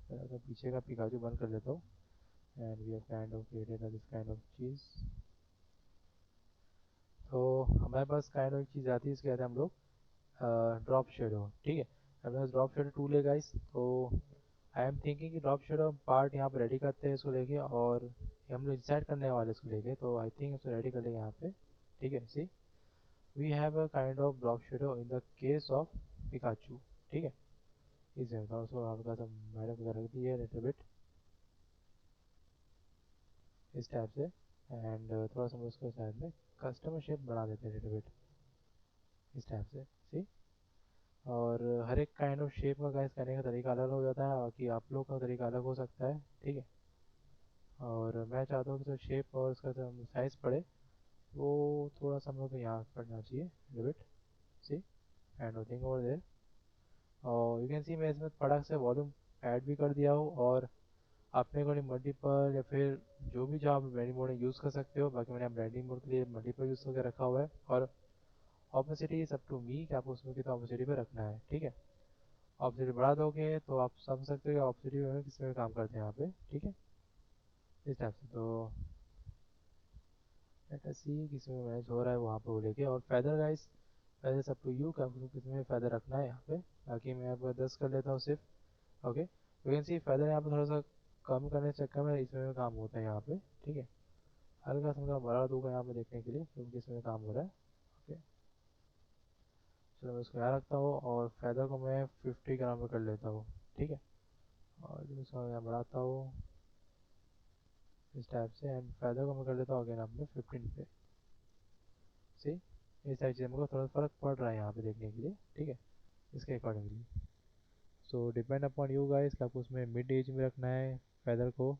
तो पीछे का पिकाचू बंद कर लेता हूँ, and we have kind of created this kind of चीज़। तो हमारे पास काइंड ऑफ चीज़ आती है, इसे कहते हैं हम लोग ड्रॉप शेडो। ठीक है, हमारे पास ड्रॉप शेडो टूल है गाइस, तो आई एम थिंकिंग कि ड्रॉप शेडो पार्ट यहाँ पर रेडी करते हैं इसको लेके, और हम लोग डिसाइड करने वाले इसको लेके, तो आई थिंक इसको रेडी कर लेंगे यहाँ पे। ठीक है, see we have a kind of drop shadow in the case of Pikachu. ठीक है, इस जगह उसको हल्का सा मैडम वगैरह रख दी है लिटिल बिट इस टाइप से, एंड थोड़ा सा उसको साइड में कस्टमर शेप बना देते हैं लिटिल बिट इस टाइप से। सी और हर एक काइंड ऑफ शेप का गाइस करने का तरीका अलग हो जाता है, बाकी आप लोग का तरीका अलग हो सकता है, ठीक है। और मैं चाहता हूँ कि जो शेप और उसका जो साइज़ पड़े वो थोड़ा सा हम लोग को यहाँ पड़ना चाहिए limit, see and nothing over there. और यू कैन सी मैं इसमें फटाक से वॉल्यूम ऐड भी कर दिया हूँ, और आपने कोई मल्टीपल या फिर जो भी जो आप ब्रांडिंग मोड यूज़ कर सकते हो, बाकी मैंने ब्रांडिंग मोड के लिए मल्टीपल यूज़ करके रखा हुआ है। और opacity is up to me कि आपको उसमें कितना ऑपेसिटी पे रखना है, ठीक है। ऑपेसिटी बढ़ा दोगे तो आप समझ सकते हो कि ऑपेसिटी में किस में काम करते हैं यहाँ पे, ठीक है, इस टाइप से। तो लेट अस सी किस में मैच हो रहा है वहाँ पे वो लेके। और फेदर गाइस, फेदर सब टू यू कि आपको किस में फेदर रखना है यहाँ पे। बाकी मैं आपको 10 कर लेता हूँ सिर्फ। Okay, you can C feather यहाँ पे थोड़ा सा कम करने के चक्कर में इसमें काम होता है यहाँ पे, ठीक है। हल्का सा मैं बढ़ा दूंगा यहाँ पे देखने के लिए क्योंकि इसमें काम हो रहा है। ओके, चलो मैं इसको यहाँ रखता हूँ और फेदर को मैं 50 ग्राम में कर लेता हूँ, ठीक है। और जो इसको यहाँ बढ़ाता हूँ इस टाइप से, एंड फेदर को मैं कर लेता हूँ अगेन अपने 15 पे, सी इस टाइप से हमको थोड़ा फ़र्क पड़ रहा है यहाँ पे देखने के लिए, ठीक है, इसके accordingly. So depend upon you guys कि आपको उसमें मिड एज में रखना है फेदर को,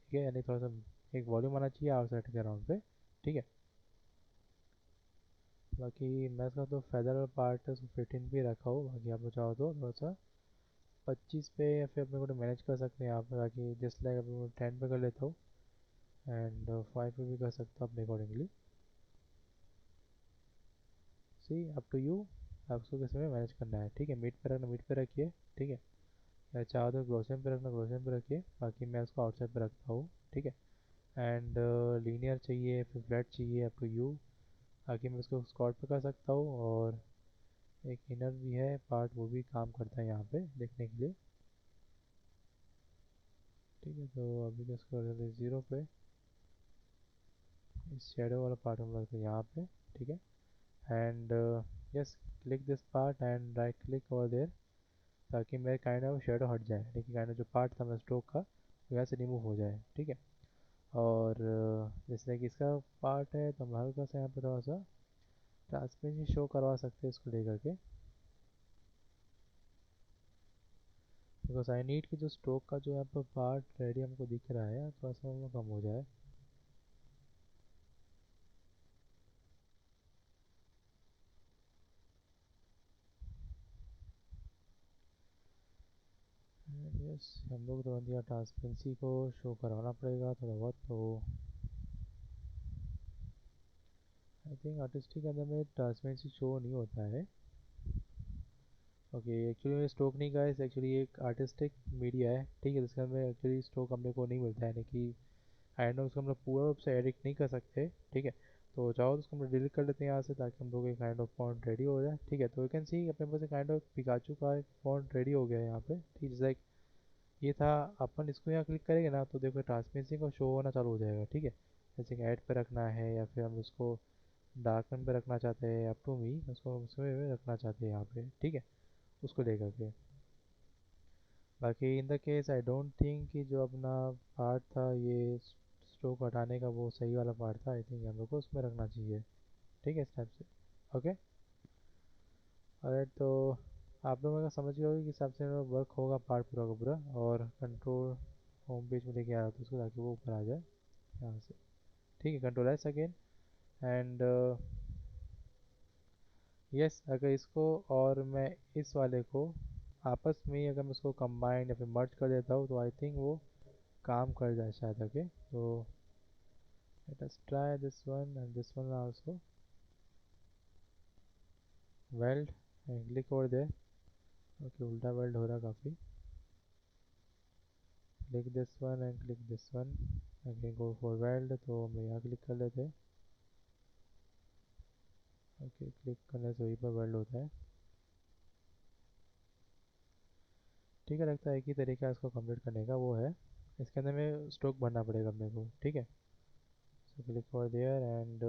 ठीक है, यानी थोड़ा सा एक वॉल्यूम आना चाहिए आउटसाइड के अराउंड पे, ठीक है। बाकी मैं इसका तो फेदर पार्ट 15 पे रखा हूँ, बाकी आप चाहो तो थोड़ा सा 25 पे या फिर अपने को मैनेज कर सकते हैं यहाँ पे। बाकी जस्ट लाइक अपने 10 पे कर लेता हूँ, एंड 5 पे भी कर सकता हूँ अपने accordingly, see up to you आपको किस में मैनेज करना है, ठीक है। मिड पे रखना मिड पे रखिए, ठीक है, या चाहो तो ग्लोसियम पे रखना ग्लोसियम पे रखिए। बाकी मैं उसको आउटसाइड पे रखता हूँ, ठीक है। एंड लीनियर चाहिए फिर फ्लैट चाहिए अप टू यू। बाकी मैं उसको स्क्वाड पे कर सकता हूँ, और एक इनर भी है पार्ट वो भी काम करता है यहाँ पे देखने के लिए, ठीक है। तो अभी इसको कर देते हैं 0 पे, इस शेडो वाला पार्ट हम रखते हैं यहाँ पे, ठीक है। And yes, click this part and right click over there ताकि मेरे काइंड ऑफ शेडो हट जाए, ठीक है। काइंड ऑफ जो पार्ट था मेरा स्ट्रोक का वो यहाँ से रिमूव हो जाए, ठीक है। और जैसे कि इसका पार्ट है तो हम हल्का सा यहाँ पे थोड़ा सा ट्रांसपेरेंसी शो करवा सकते हैं इसको लेकर के, बिकॉज आई नीड कि जो स्ट्रोक का जो यहाँ पर पार्ट रेडी हमको दिख रहा है थोड़ा सा वो कम हो जाए। यस, हम लोग तो दिया ट्रांसपेरेंसी को शो करवाना पड़ेगा थोड़ा बहुत। तो आई थिंक आर्टिस्टिक के अंदर में ट्रांसपेरेंसी शो नहीं होता है। ओके, एक्चुअली में स्ट्रोक नहीं का है, एक्चुअली एक आर्टिस्टिक मीडिया है, ठीक है, जिसके अंदर एक्चुअली स्ट्रोक हमने को नहीं मिलता है, यानी कि एंड उसको हम लोग पूरा रूप से एडिट नहीं कर सकते, ठीक है। तो चाहो तो उसको हम लोग डिलीट कर लेते हैं यहाँ से ताकि हम लोग एक काइंड ऑफ फॉन्ट रेडी हो जाए, ठीक है। तो यू कैन सी अपने पास काइंड ऑफ पिकाचू का एक फॉन्ट रेडी हो गया है यहाँ पे, ठीक है। लाइक ये था, अपन इसको यहाँ क्लिक करेंगे ना तो देखो ट्रांसपेरेंसी को शो होना चालू हो जाएगा, ठीक है। जैसे कि ऐड पे रखना है या फिर हम उसको डार्कन पे रखना चाहते हैं, अप टू मी उसको उसमें रखना चाहते हैं यहाँ पे, ठीक है, उसको लेकर के। बाकी इन the case I don't think कि जो अपना पार्ट था ये स्ट्रोक हटाने का वो सही वाला पार्ट था, आई थिंक हम लोग को उसमें रखना चाहिए, ठीक है, इस टाइप से। ओके, अरे तो आप लोगों का समझ गए होगी कि हिसाब से वर्क होगा पार्ट पूरा का पूरा। और कंट्रोल होम पेज में लेके आ रहा था उसको ताकि वो ऊपर आ जाए यहाँ से, ठीक है। Control S again, and yes, अगर इसको और मैं इस वाले को आपस में ही अगर मैं उसको कंबाइन या फिर मर्ज कर देता हूँ तो आई थिंक वो काम कर जाए शायद। ओके, तो let us try this one and this one also. Weld and click over there. Okay, उल्टा weld हो रहा काफ़ी। Click this one and click this one. Again go for weld, तो हम यहाँ क्लिक कर लेते हैं। ओके, क्लिक करने से वहीं पर वेल्ड होता है, ठीक है। लगता है एक ही तरीका इसको कंप्लीट करने का वो है, इसके अंदर में स्ट्रोक भरना पड़ेगा अपने को, ठीक है। So click over there and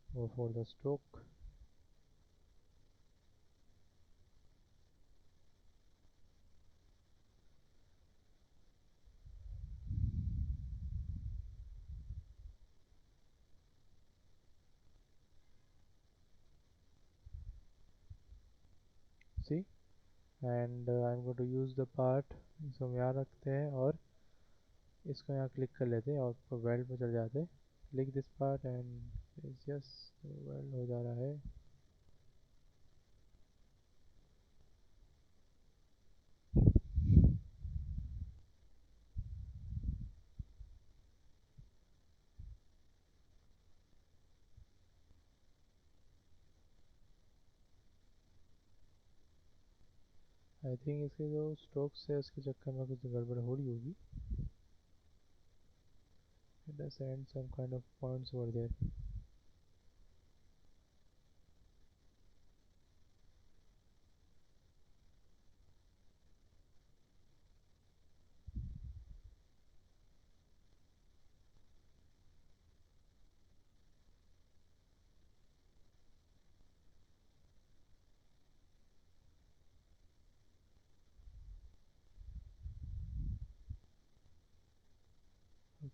go for the stroke. See and I am going to use the part. इसको हम यहाँ रखते हैं और इसको यहाँ क्लिक कर लेते हैं और वेल्ड पे चल जाते हैं। Click this part and yes weld हो जा रहा है। आई थिंक इसके जो स्ट्रोक्स है उसके चक्कर में कुछ गड़बड़ हो रही होगी। It has sent some kind of points over there.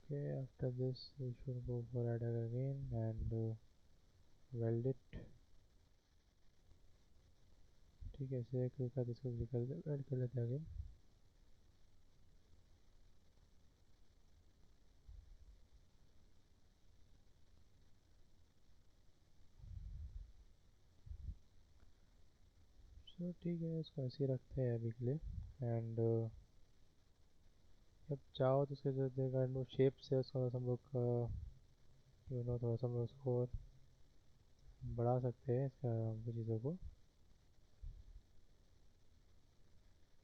Okay, after this we should go for header again and weld it. ठीक है, इसे क्लिक कर इसको क्लिक कर वेल्ड कर लेते हैं अगेन। तो ठीक है, इसको ऐसे ही रखते हैं अभी के लिए एंड जब चाहो तो उसके जो काइंड ऑफ शेप्स है उसको हम लोग थोड़ा सा हम लोग उसको बढ़ा सकते हैं इसका चीज़ों को।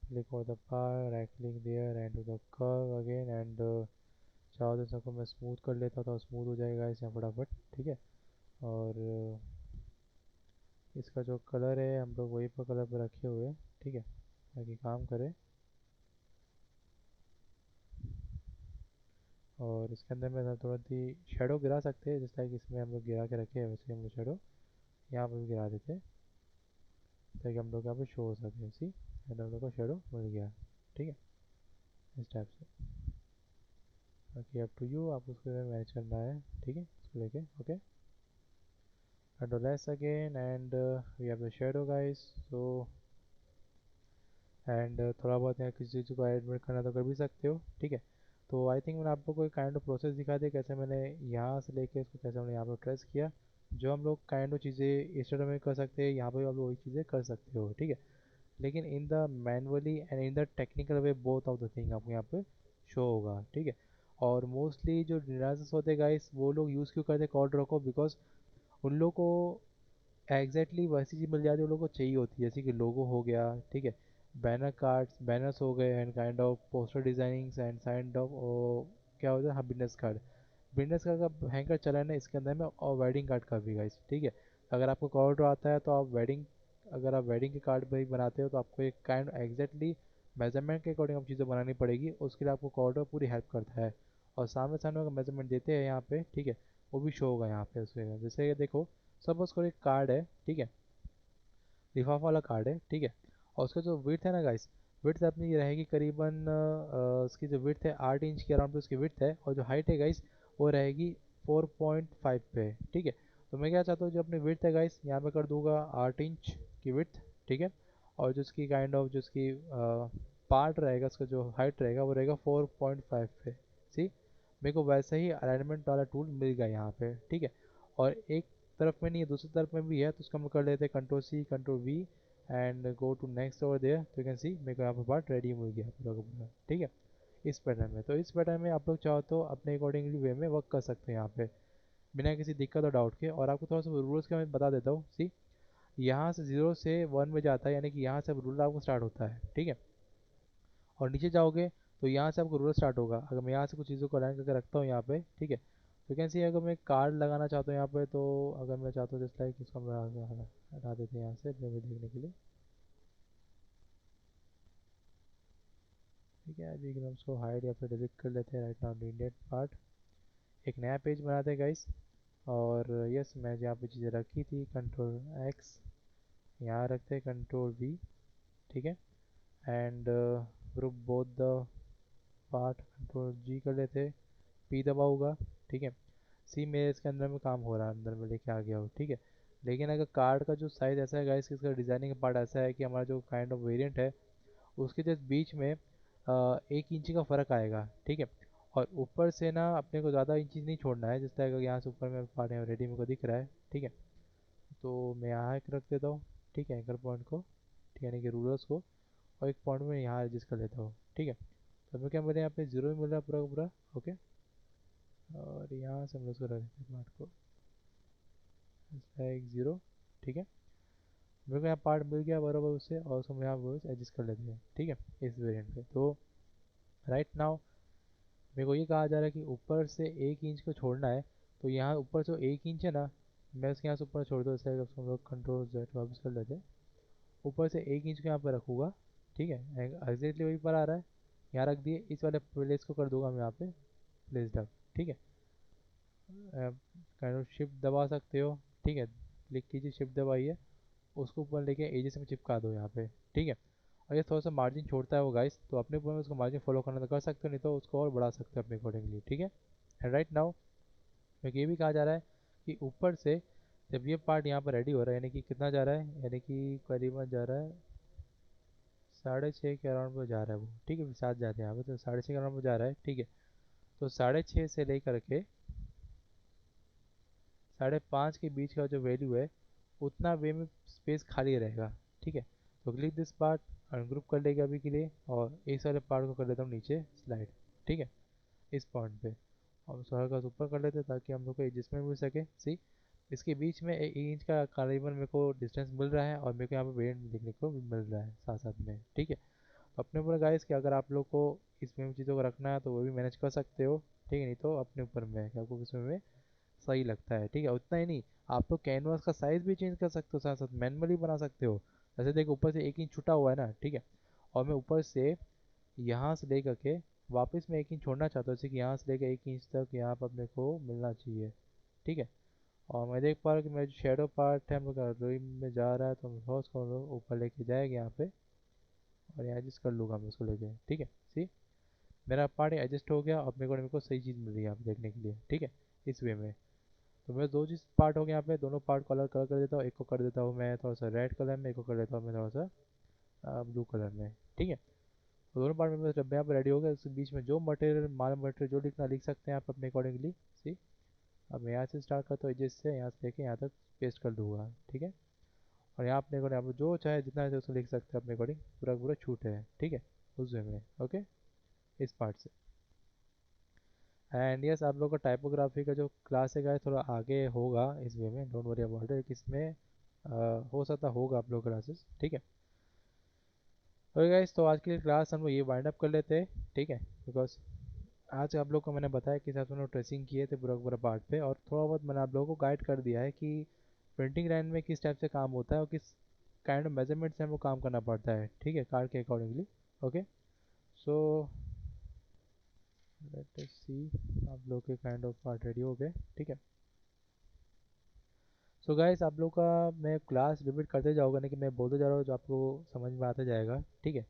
Click on the bar, right click there and to the curve again and चाहो तो इसको मैं स्मूथ कर लेता हूँ तो स्मूथ हो जाएगा इसमें फटाफट। ठीक है, और इसका जो कलर है हम लोग वही पर कलर पर रखे हुए हैं। ठीक है, ताकि काम करे। और इसके अंदर में थोड़ा सी शेडो गिरा सकते हैं, जिस लाइक इसमें हम लोग गिरा के रखे हैं वैसे हम लोग शेडो यहाँ पर भी गिरा देते हैं ताकि हम लोग यहाँ पे शो हो सके। सी एंड हम लोग को शेडो मिल गया। ठीक है, इस टाइप से। बाकी अप टू यू, आप उसको मैनेज करना है। ठीक है, इसको लेके okay control S again and we have the shadow guys। so and थोड़ा बहुत यहाँ किसी चीज़ को एडमिट करना तो कर भी सकते हो। ठीक है, तो आई थिंक मैंने आपको कोई काइंड ऑफ प्रोसेस दिखा दिया कैसे मैंने यहाँ से लेके इसको कैसे हमने यहाँ पर ट्रेस किया। जो हम लोग काइंड ऑफ चीज़ें इंस्टाग्राम में कर सकते हैं यहाँ पर आप लोग वही चीज़ें कर सकते हो। ठीक है, लेकिन in the manually and in the technical way both of the thing आपको यहाँ पे शो होगा। ठीक है, और मोस्टली जो डिजाइनर्स होते हैं गाइस वो लोग यूज़ क्यों करते हैं कॉर्ड ड्रॉ को, बिकॉज उन लोगों को एग्जैक्टली वैसी चीज़ मिल जाती है उन लोगों को चाहिए होती है, जैसे कि लोगो हो गया। ठीक है, बैनर कार्ड्स बैनर्स हो गए and kind of poster designings and kind of क्या होता है, हाँ बिजनेस कार्ड। बिजनेस कार्ड का हैंकर चला है ना इसके अंदर में, और वेडिंग कार्ड का भी गाइस। ठीक है, अगर आपको कॉर्ड आता है तो आप वेडिंग, अगर आप वेडिंग के कार्ड भी बनाते हो तो आपको एक काइंड एग्जैक्टली मेजरमेंट के अकॉर्डिंग आप चीज़ें बनानी पड़ेगी, उसके लिए आपको कॉर्ड पूरी हेल्प करता है। और सामने सामने अगर मेजरमेंट देते हैं यहाँ पे, ठीक है, वो भी शो होगा यहाँ पे उसके। जैसे ये देखो, सपोज कोई एक कार्ड है। ठीक है, लिफाफा वाला कार्ड है। ठीक है, और उसका जो विड्थ है ना गाइस, विड्थ अपनी ये रहेगी करीबन उसकी जो विड्थ है 8 इंच के अराउंड पे उसकी विड्थ है, और जो हाइट है गाइस वो रहेगी 4.5 पे। ठीक है, तो मैं क्या चाहता हूँ जो अपनी विड्थ है गाइस यहाँ पे कर दूंगा 8 इंच की विड्थ। ठीक है, और जो उसकी काइंड ऑफ जो उसकी पार्ट रहेगा उसका जो हाइट रहेगा वो रहेगा 4.5 पे। सी, मेरे को वैसे ही अलाइनमेंट वाला टूल मिल गया यहाँ पे। ठीक है, और एक तरफ में नहीं है दूसरी तरफ में भी है, तो उसका हम कर लेते हैं control C control V and go to next over there. तो यू कैन सी मेरे को यहाँ पर पार्ट रेडी मिल गया पूरा का पूरा। ठीक है, इस पैटर्न में, तो इस पैटर्न में आप लोग चाहो तो अपने अकॉर्डिंगली वे में वर्क कर सकते हैं यहाँ पे बिना किसी दिक्कत और डाउट के। और आपको थोड़ा सा रूल्स का मैं बता देता हूँ। सी, यहाँ से 0 से 1 में जाता है, यानी कि यहाँ से अब रूल आपको स्टार्ट होता है। ठीक है, और नीचे जाओगे तो यहाँ से आपको रूल स्टार्ट होगा। अगर मैं यहाँ से कुछ चीज़ों को अलाइन करके रखता हूँ यहाँ पे, ठीक है, तो कैन सी अगर मैं कार्ड लगाना चाहता हूँ यहाँ पे, तो अगर मैं चाहता हूँ जस्ट लाइक इसको हम हटा देते हैं यहाँ से अपने देखने के लिए। ठीक है, अभी हम उसको हाइड या फिर डिलीट कर लेते हैं। राइट नाउ डिलीट पार्ट, एक नया पेज बनाते हैं गाइस। और यस, मैं जहाँ पे चीज़ें रखी थी कंट्रोल एक्स, यहाँ रखते हैं कंट्रोल वी। ठीक है, and group both the part, control G कर लेते, पी दबा होगा। ठीक है, सी मेरे इसके अंदर में काम हो रहा है, अंदर में लेके आ गया हो। ठीक है, लेकिन अगर कार्ड का जो साइज़ ऐसा है गाइस कि इसका डिज़ाइनिंग पार्ट ऐसा है कि हमारा जो काइंड ऑफ वेरिएंट है उसके जस्ट बीच में 1 इंच का फ़र्क आएगा, ठीक है। और ऊपर से ना अपने को ज़्यादा इंचेस नहीं छोड़ना है, जिस तरह का यहाँ से ऊपर में पार्ट यहाँ रेडी मेरे को दिख रहा है, ठीक है। तो मैं यहाँ एक रख देता हूँ, ठीक है, एंकर पॉइंट को, ठीक है, यानी कि रूलर्स को, और एक पॉइंट में यहाँ एडजस्ट कर लेता हूँ, ठीक है। तो हमें क्या मिल रहा है, यहाँ पे जीरो मिल रहा है पूरा का पूरा, ओके। और यहाँ से हम लोग उसको रख देते हैं पार्ट को, एक जीरो, ठीक है। मेरे को यहाँ पार्ट मिल गया बराबर उससे, और उसको हम यहाँ एडजस्ट कर लेते हैं, ठीक है, इस वेरिएंट पे। तो राइट नाउ मेरे को ये कहा जा रहा है कि ऊपर से 1 इंच को छोड़ना है। तो यहाँ ऊपर जो 1 इंच है ना, मैं उसके यहाँ से ऊपर छोड़ दूँ, ऐसे हम लोग कंट्रोल जेड वापस कर लेते हैं। ऊपर से 1 इंच को यहाँ पर रखूँगा, ठीक है, एग्जैक्टली वही पर आ रहा है, यहाँ रख दिए। इस वाले प्लेस को कर दूंगा मैं यहाँ पे प्लेस डब, ठीक है। काइंड ऑफ शिफ्ट दबा सकते हो, ठीक है, क्लिक कीजिए, शिफ्ट दबाइए, उसको ऊपर लेके एजेस में चिपका दो यहाँ पे, ठीक है। और ये थोड़ा सा मार्जिन छोड़ता है वो गाइस, तो अपने ऊपर में उसको मार्जिन फॉलो करना तो कर सकते हो, नहीं तो उसको और बढ़ा सकते हो अपने अकॉर्डिंगली, ठीक है। एंड राइट नाउ मेरे ये भी कहा जा रहा है कि ऊपर से जब ये पार्ट यहाँ पर रेडी हो रहा है, यानी कि कितना जा रहा है, यानी कि करीबन जा रहा है 6:30 के अराउंड में जा रहा है वो, ठीक है, 7 जाते हैं यहाँ पे, तो 6:30 के अराउंड में जा रहा है, ठीक है। तो 6:30 से लेकर के 5:30 के बीच का जो वैल्यू है उतना वे में स्पेस खाली रहेगा, ठीक है। तो क्लिक दिस पार्ट, अनग्रुप कर लेगा अभी के लिए, और इस वाले पार्ट को कर देता हूँ नीचे स्लाइड, ठीक है, इस पॉइंट पे। और उसको हल्का सा ऊपर कर लेते हैं ताकि हम लोग को एडजस्टमेंट मिल सके। सी इसके बीच में 1 इंच का करीबन मेरे को डिस्टेंस मिल रहा है, और मेरे को यहाँ पे वेरिएंट देखने को भी मिल रहा है साथ साथ में, ठीक है। तो अपने ऊपर गाइस कि अगर आप लोग को इसमें चीज़ों को रखना है तो वो भी मैनेज कर सकते हो, ठीक है, नहीं तो अपने ऊपर में है कि आपको किसमें में सही लगता है, ठीक है। उतना ही नहीं, आप तो कैनवास का साइज भी चेंज कर सकते हो, साथ साथ मैनुअली बना सकते हो। जैसे देखो ऊपर से 1 इंच छुटा हुआ है ना, ठीक है, और मैं ऊपर से यहाँ से लेकर के वापस मैं 1 इंच छोड़ना चाहता हूँ, जैसे कि यहाँ से लेकर 1 इंच तक यहाँ पर अपने को मिलना चाहिए, ठीक है। और मैं देख पा रहा हूँ कि मेरा जो शेडो पार्ट है मेरा ड्राइंग में जा रहा है, तो मैं थोड़ा सा ऊपर लेके जाएगा यहाँ पे, और यहाँ एडजस्ट कर लूँगा मैं उसको लेके, ठीक है। सी मेरा पार्ट एडजस्ट हो गया, और मेरे को सही चीज़ मिल रही है यहाँ पे देखने के लिए, ठीक है, इस वे में। तो मेरे दो चीज़ पार्ट हो गया यहाँ पे, दोनों पार्ट कलर कलर कर देता हूँ। एक को कर देता हूँ मैं थोड़ा सा रेड कलर में, एक को कर देता हूँ मैं थोड़ा सा ब्लू कलर में, ठीक है। तो दोनों पार्ट में जब यहाँ पे रेडी हो गया, उसके बीच में जो मटेरियल माल मटेरियल जो लिखना लिख सकते हैं आप अपने अकॉर्डिंगली। सी अब मैं यहाँ से स्टार्ट करता हूँ, जिससे यहाँ से लेके यहाँ तक पेस्ट कर दूँगा, ठीक है। और यहाँ अपने अकॉर्डिंग आप जो चाहे जितना चाहे उसको लिख सकते हैं अपने अकॉर्डिंग, पूरा पूरा छूट है, ठीक है, उस वे में, ओके, इस पार्ट से। एंड यस आप लोग का टाइपोग्राफी का जो क्लास है थोड़ा आगे होगा इस वे में, डोंट वरी अबाउट इट, इसमें हो सकता होगा आप लोग क्लासेस, ठीक है। ओके गाइस, तो आज के लिए क्लास हम लोग ये वाइंड अप कर लेते हैं, ठीक है, बिकॉज आज आप लोग को मैंने बताया किस हिसाब से हम लोग ट्रेसिंग किए थे पूरा पूरा पार्ट पे, और थोड़ा बहुत मैंने आप लोगों को गाइड कर दिया है कि प्रिंटिंग लाइन में किस टाइप से काम होता है और किस काइंड ऑफ मेजरमेंट से हमको काम करना पड़ता है, ठीक है, कार्ड के accordingly, okay. So let us see आप लोग के काइंड ऑफ पार्ट रेडी हो गए, ठीक है। सो गाइस आप लोग का मैं क्लास रिपीट करते जाऊँगा, नहीं कि मैं बोलते जा रहा हूँ जो आपको समझ में आता जाएगा, ठीक है।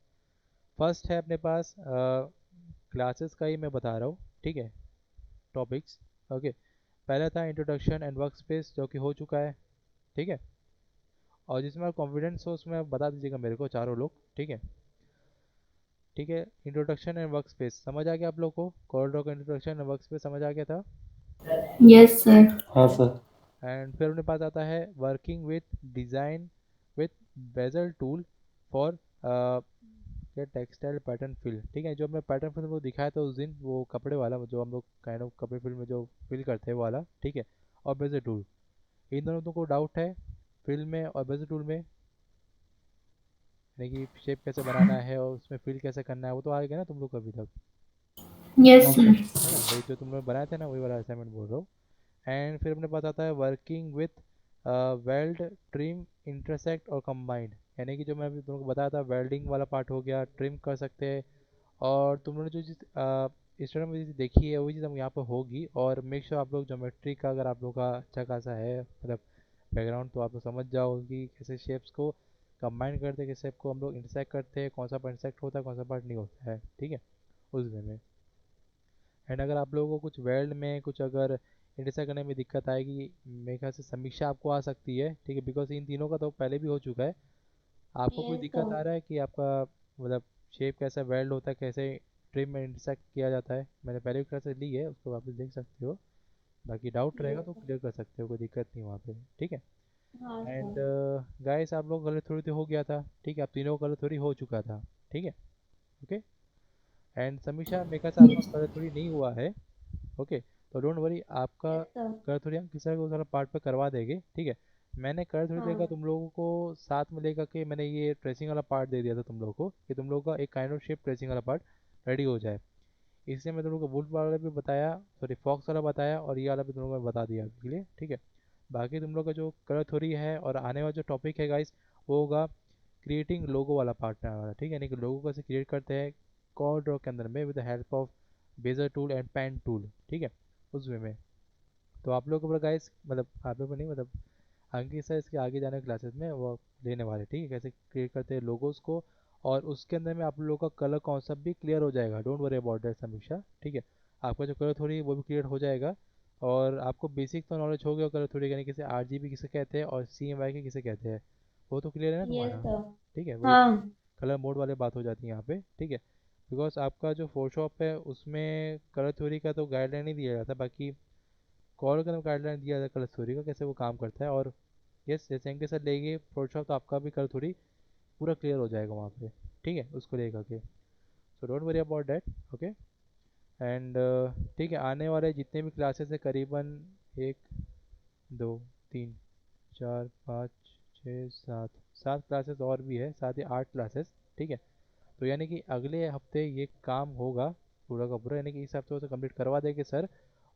फर्स्ट है अपने पास क्लासेस का ही मैं बता रहा हूँ, ठीक है, टॉपिक्स, ओके। पहला था इंट्रोडक्शन एंड वर्क स्पेस, जो कि हो चुका है, ठीक है। और जिसमें कॉन्फिडेंस हो उसमें आप बता दीजिएगा मेरे को चारों लोग, ठीक है, ठीक है। इंट्रोडक्शन एंड वर्क स्पेस समझ आ गया आप लोग को, कॉरिडोर का इंट्रोडक्शन एंड वर्क स्पेस समझ आ गया था। Yes sir. हाँ सर। एंड फिर अपने पास आता है working with design with bezier tool for क्या टेक्सटाइल पैटर्न फिल, ठीक है। जो हमने पैटर्न फिल वो दिखाया था उस दिन, वो कपड़े वाला जो हम लोग काइंड ऑफ कपड़े फिल में जो फिल करते हैं वो वाला, ठीक है। और बेजल टूल, इन दोनों को डाउट है फिल में और बेजल टूल में, यानी कि शेप कैसे बनाना है और उसमें फिल कैसे करना है, वो तो आ गया ना तुम लोग को अभी तक, यस हाँ सर। सर। है ना, वही जो तुम लोग बनाए थे ना वही वाला असाइनमेंट बोल रहा हूँ। एंड फिर अपने पास आता है working with weld trim intersect और कंबाइंड, यानी कि जो मैं अभी तुम लोग को बताया था वेल्डिंग वाला पार्ट हो गया, ट्रिम कर सकते हैं। और तुम लोगों ने जो चीज़ स्टूडेंट में चीज़ देखी है वही चीज़ हम यहाँ पर होगी। और मेक श्योर आप लोग ज्योमेट्री का अगर आप लोग का अच्छा खासा है मतलब बैकग्राउंड, तो आप लोग समझ जाओ कि कैसे शेप्स को कंबाइन करते हैं, कैसे शेप को हम लोग इंटरसेक्ट करते हैं, कौन सा पार्ट इंटरसेक्ट होता है कौन सा पार्ट नहीं होता है, ठीक है, उस वे में। एंड अगर आप लोगों को कुछ वेल्ड में कुछ अगर ये डिसाइड करने में दिक्कत आएगी। मेरे ख्याल से समीक्षा आपको आ सकती है, ठीक है, बिकॉज इन तीनों का तो पहले भी हो चुका है। आपको कोई Yes, दिक्कत sir. आ रहा है कि आपका मतलब शेप कैसा वेल्ड होता है, कैसे ट्रिम में इंटरसेक्ट किया जाता है? मैंने पहले भी क्लासेस ली है, उसको वापस देख सकते हो। बाकी डाउट रहेगा Yes, तो sir. क्लियर कर सकते हो, कोई दिक्कत नहीं वहाँ पे, ठीक है। हाँ एंड सर. गाइस आप लोग कलर थोड़ी तो हो गया था, ठीक है, आप तीनों का कलर थोड़ी हो चुका था, ठीक है। ओके। एंड समीक्षा मेरे ख्याल से आपका Yes. कलर थोड़ी नहीं हुआ है। ओके। तो डोंट वरी, आपका Yes, sir. कलर थोड़ी हम किसी को सारा पार्ट पे करवा देंगे, ठीक है। मैंने कलर थोड़ी देगा हाँ. तुम लोगों को साथ में लेकर के, मैंने ये ट्रेसिंग वाला पार्ट दे दिया था तुम लोगों को कि तुम लोगों का एक काइंड ऑफ शेप ट्रेसिंग वाला पार्ट रेडी हो जाए। इसलिए मैं तुम लोगों को वुल्फ वाला भी बताया, सॉरी फॉक्स वाला बताया, और ये वाला भी तुम लोगों को बता दिया अभी के लिए, ठीक है। बाकी तुम लोग का जो कलर थ्योरी है और आने वाला जो टॉपिक है गाइस, वो होगा क्रिएटिंग लोगो वाला पार्ट में वाला, ठीक है, यानी कि लोगो कैसे क्रिएट करते हैं कॉर्ड ड्रॉ के अंदर में with the help of bezier tool and pen tool, ठीक है, उस वे में। तो आप लोगों को गाइस मतलब आप लोगों को नहीं, मतलब अंकित सर इसके आगे जाने क्लासेस में वो लेने वाले, ठीक है, कैसे क्रिएट करते हैं लोगोस को। और उसके अंदर में आप लोगों का कलर कॉन्सेप्ट भी क्लियर हो जाएगा, डोंट वरी अबाउट दैट समीक्षा, ठीक है। आपका जो कलर थोड़ी वो भी क्लियर हो जाएगा। और आपको बेसिक तो नॉलेज हो गया कलर थोड़ी, यानी किसे RGB किसे कहते हैं और CMYK किसे कहते हैं, वो तो क्लियर है ना Yes, तुम्हारा? sir. ठीक है, वही हाँ. कलर मोड वाले बात हो जाती है यहाँ पे, ठीक है। बिकॉज आपका जो फोटोशॉप है उसमें कलर थ्योरी का तो गाइडलाइन नहीं दिया जाता, बाकी कॉल का गाइडलाइन दिया जाता है कलर थ्योरी का कैसे वो काम करता है। और यस, जैसे एंके सर लेंगे फोटोशॉप तो आपका भी कलर थ्योरी पूरा क्लियर हो जाएगा वहाँ पे, ठीक है, उसको लेकर के। So don't worry about that. Okay. And ठीक है, आने वाले जितने भी क्लासेस है करीबन 1 2 3 4 5 6 7 7 क्लासेस और भी है, साथ ही 8 क्लासेस, ठीक है। तो यानी कि अगले हफ्ते ये काम होगा पूरा का पूरा, यानी कि इस हफ्ते उसे कंप्लीट करवा देंगे सर।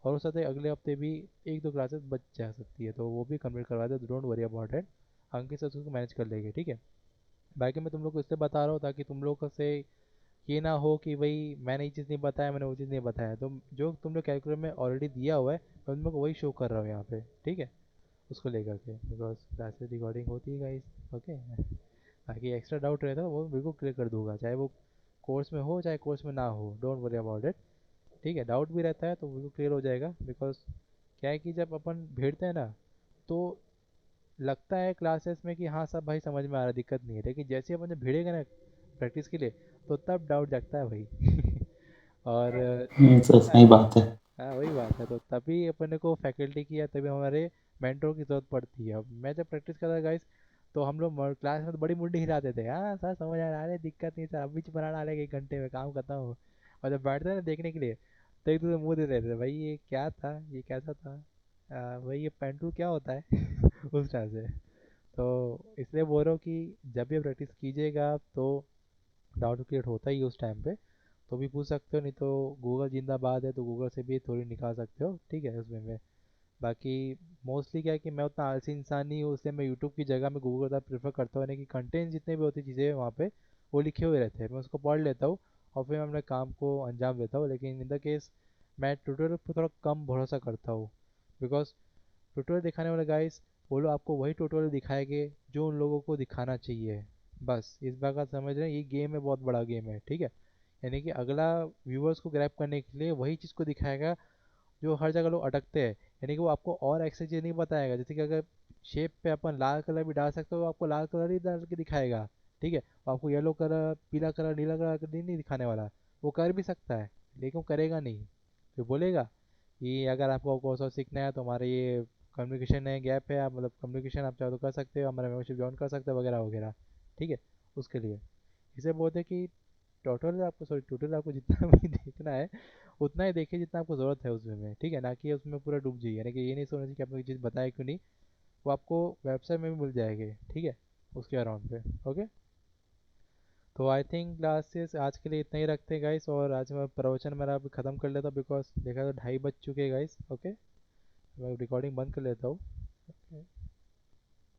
और उस हफ्ते अगले हफ्ते भी 1 2 क्लासेस बच जा सकती है, तो वो भी कंप्लीट करवा दे, don't worry about it. Ankit sir उसको मैनेज कर लेंगे, ठीक है। बाकी मैं तुम लोग को इसलिए बता रहा हूँ ताकि तुम लोग से ये ना हो कि भाई मैंने ये चीज़ नहीं बताया, मैंने वो चीज़ नहीं बताया, तो जो तुम लोग कैलकुलेटर में ऑलरेडी दिया हुआ है मैं तुम लोग को वही शो कर रहा हूँ यहाँ पे, ठीक है, उसको लेकर के, बिकॉज क्लासेस रिकॉर्डिंग होती है गाइस। ओके। बाकी एक्स्ट्रा डाउट रहता है वो बिल्कुल क्लियर कर दूंगा, चाहे वो कोर्स में हो चाहे कोर्स में ना हो, डोंट वरी अबाउट इट, ठीक है। डाउट भी रहता है तो बिल्कुल क्लियर हो जाएगा, बिकॉज क्या है कि जब अपन भिड़ते हैं ना तो लगता है क्लासेस में कि हाँ सब भाई समझ में आ रहा है, दिक्कत नहीं है, लेकिन जैसे अपन जब भिड़ेगा ना प्रैक्टिस के लिए तो तब डाउट जगता है भाई। और सर हाँ, सही बात है। हाँ वही बात है, तो तभी अपने को फैकल्टी की या तभी हमारे मेंटोर की जरूरत पड़ती है। अब मैं जब प्रैक्टिस करता गाइस तो हम लोग क्लास में तो बड़ी मुंडी हिलाते थे, हाँ सर समझ आ रहा है, दिक्कत नहीं सर, अभी बना डालेगा 1 घंटे में काम करता हूँ। और जब बैठते हैं ना देखने के लिए तो एक दूसरे मुंह दे देते थे, भाई ये क्या था, ये कैसा था, भाई ये पेंटू क्या होता है। उस तरह से। तो इसलिए बोल रहा हूँ कि जब भी प्रैक्टिस कीजिएगा तो डाउट क्लियर होता ही है उस टाइम पे, तो भी पूछ सकते हो, नहीं तो गूगल जिंदाबाद है तो गूगल से भी थोड़ी निकाल सकते हो, ठीक है, उसमें में। बाकी मोस्टली क्या है कि मैं उतना आलसी इंसान नहीं हूँ, इसलिए मैं यूट्यूब की जगह में गूगल का प्रेफर करता हूँ, यानी कि कंटेंट जितने भी होती चीज़ें वहाँ पे वो लिखे हुए रहते हैं, मैं उसको पढ़ लेता हूँ और फिर मैं अपने काम को अंजाम देता हूँ। लेकिन इन द केस मैं ट्यूटोरियल पर थोड़ा कम भरोसा करता हूँ, बिकॉज ट्यूटोरियल दिखाने वाले गाइस वो लोग आपको वही ट्यूटोरियल दिखाएंगे जो उन लोगों को दिखाना चाहिए। बस इस बात का समझ रहे हैं, ये गेम है, बहुत बड़ा गेम है, ठीक है। यानी कि अगला व्यूअर्स को ग्रैब करने के लिए वही चीज़ को दिखाएगा जो हर जगह लोग अटकते हैं। यानी कि वो आपको और एक्स्ट्रा चीज़ नहीं बताएगा, जैसे कि अगर शेप पे अपन लाल कलर भी डाल सकते हो वो आपको लाल कलर ही डाल के दिखाएगा, ठीक है। वो आपको येलो कलर पीला कलर नीला कलर नहीं दिखाने वाला। वो कर भी सकता है लेकिन वो करेगा नहीं, फिर बोलेगा कि अगर आपको कोर्स और सीखना है तो हमारे ये कम्युनिकेशन है गैप है, आप मतलब कम्युनिकेशन आप चाहो तो कर सकते हो, हमारा मेंबरशिप ज्वाइन कर सकते हो वगैरह वगैरह, ठीक है। उसके लिए इसे बोलते हैं कि ट्यूटोरियल आपको जितना भी देखना है उतना ही देखिए जितना आपको ज़रूरत है उसमें में, ठीक है, ना कि उसमें पूरा डूब जाइए, यानी कि ये नहीं सोचना चाहिए कि आपको ये चीज़ बताए क्यों नहीं, वो आपको वेबसाइट में भी मिल जाएगी, ठीक है, उसके अराउंड पे। ओके। तो आई थिंक क्लासेस आज के लिए इतना ही रखते हैं गाइस, और आज मैं प्रवचन मेरा अभी ख़त्म कर लेता हूँ बिकॉज देखा तो 2:30 बज चुके हैं गाइस। ओके। मैं रिकॉर्डिंग बंद कर लेता हूँ।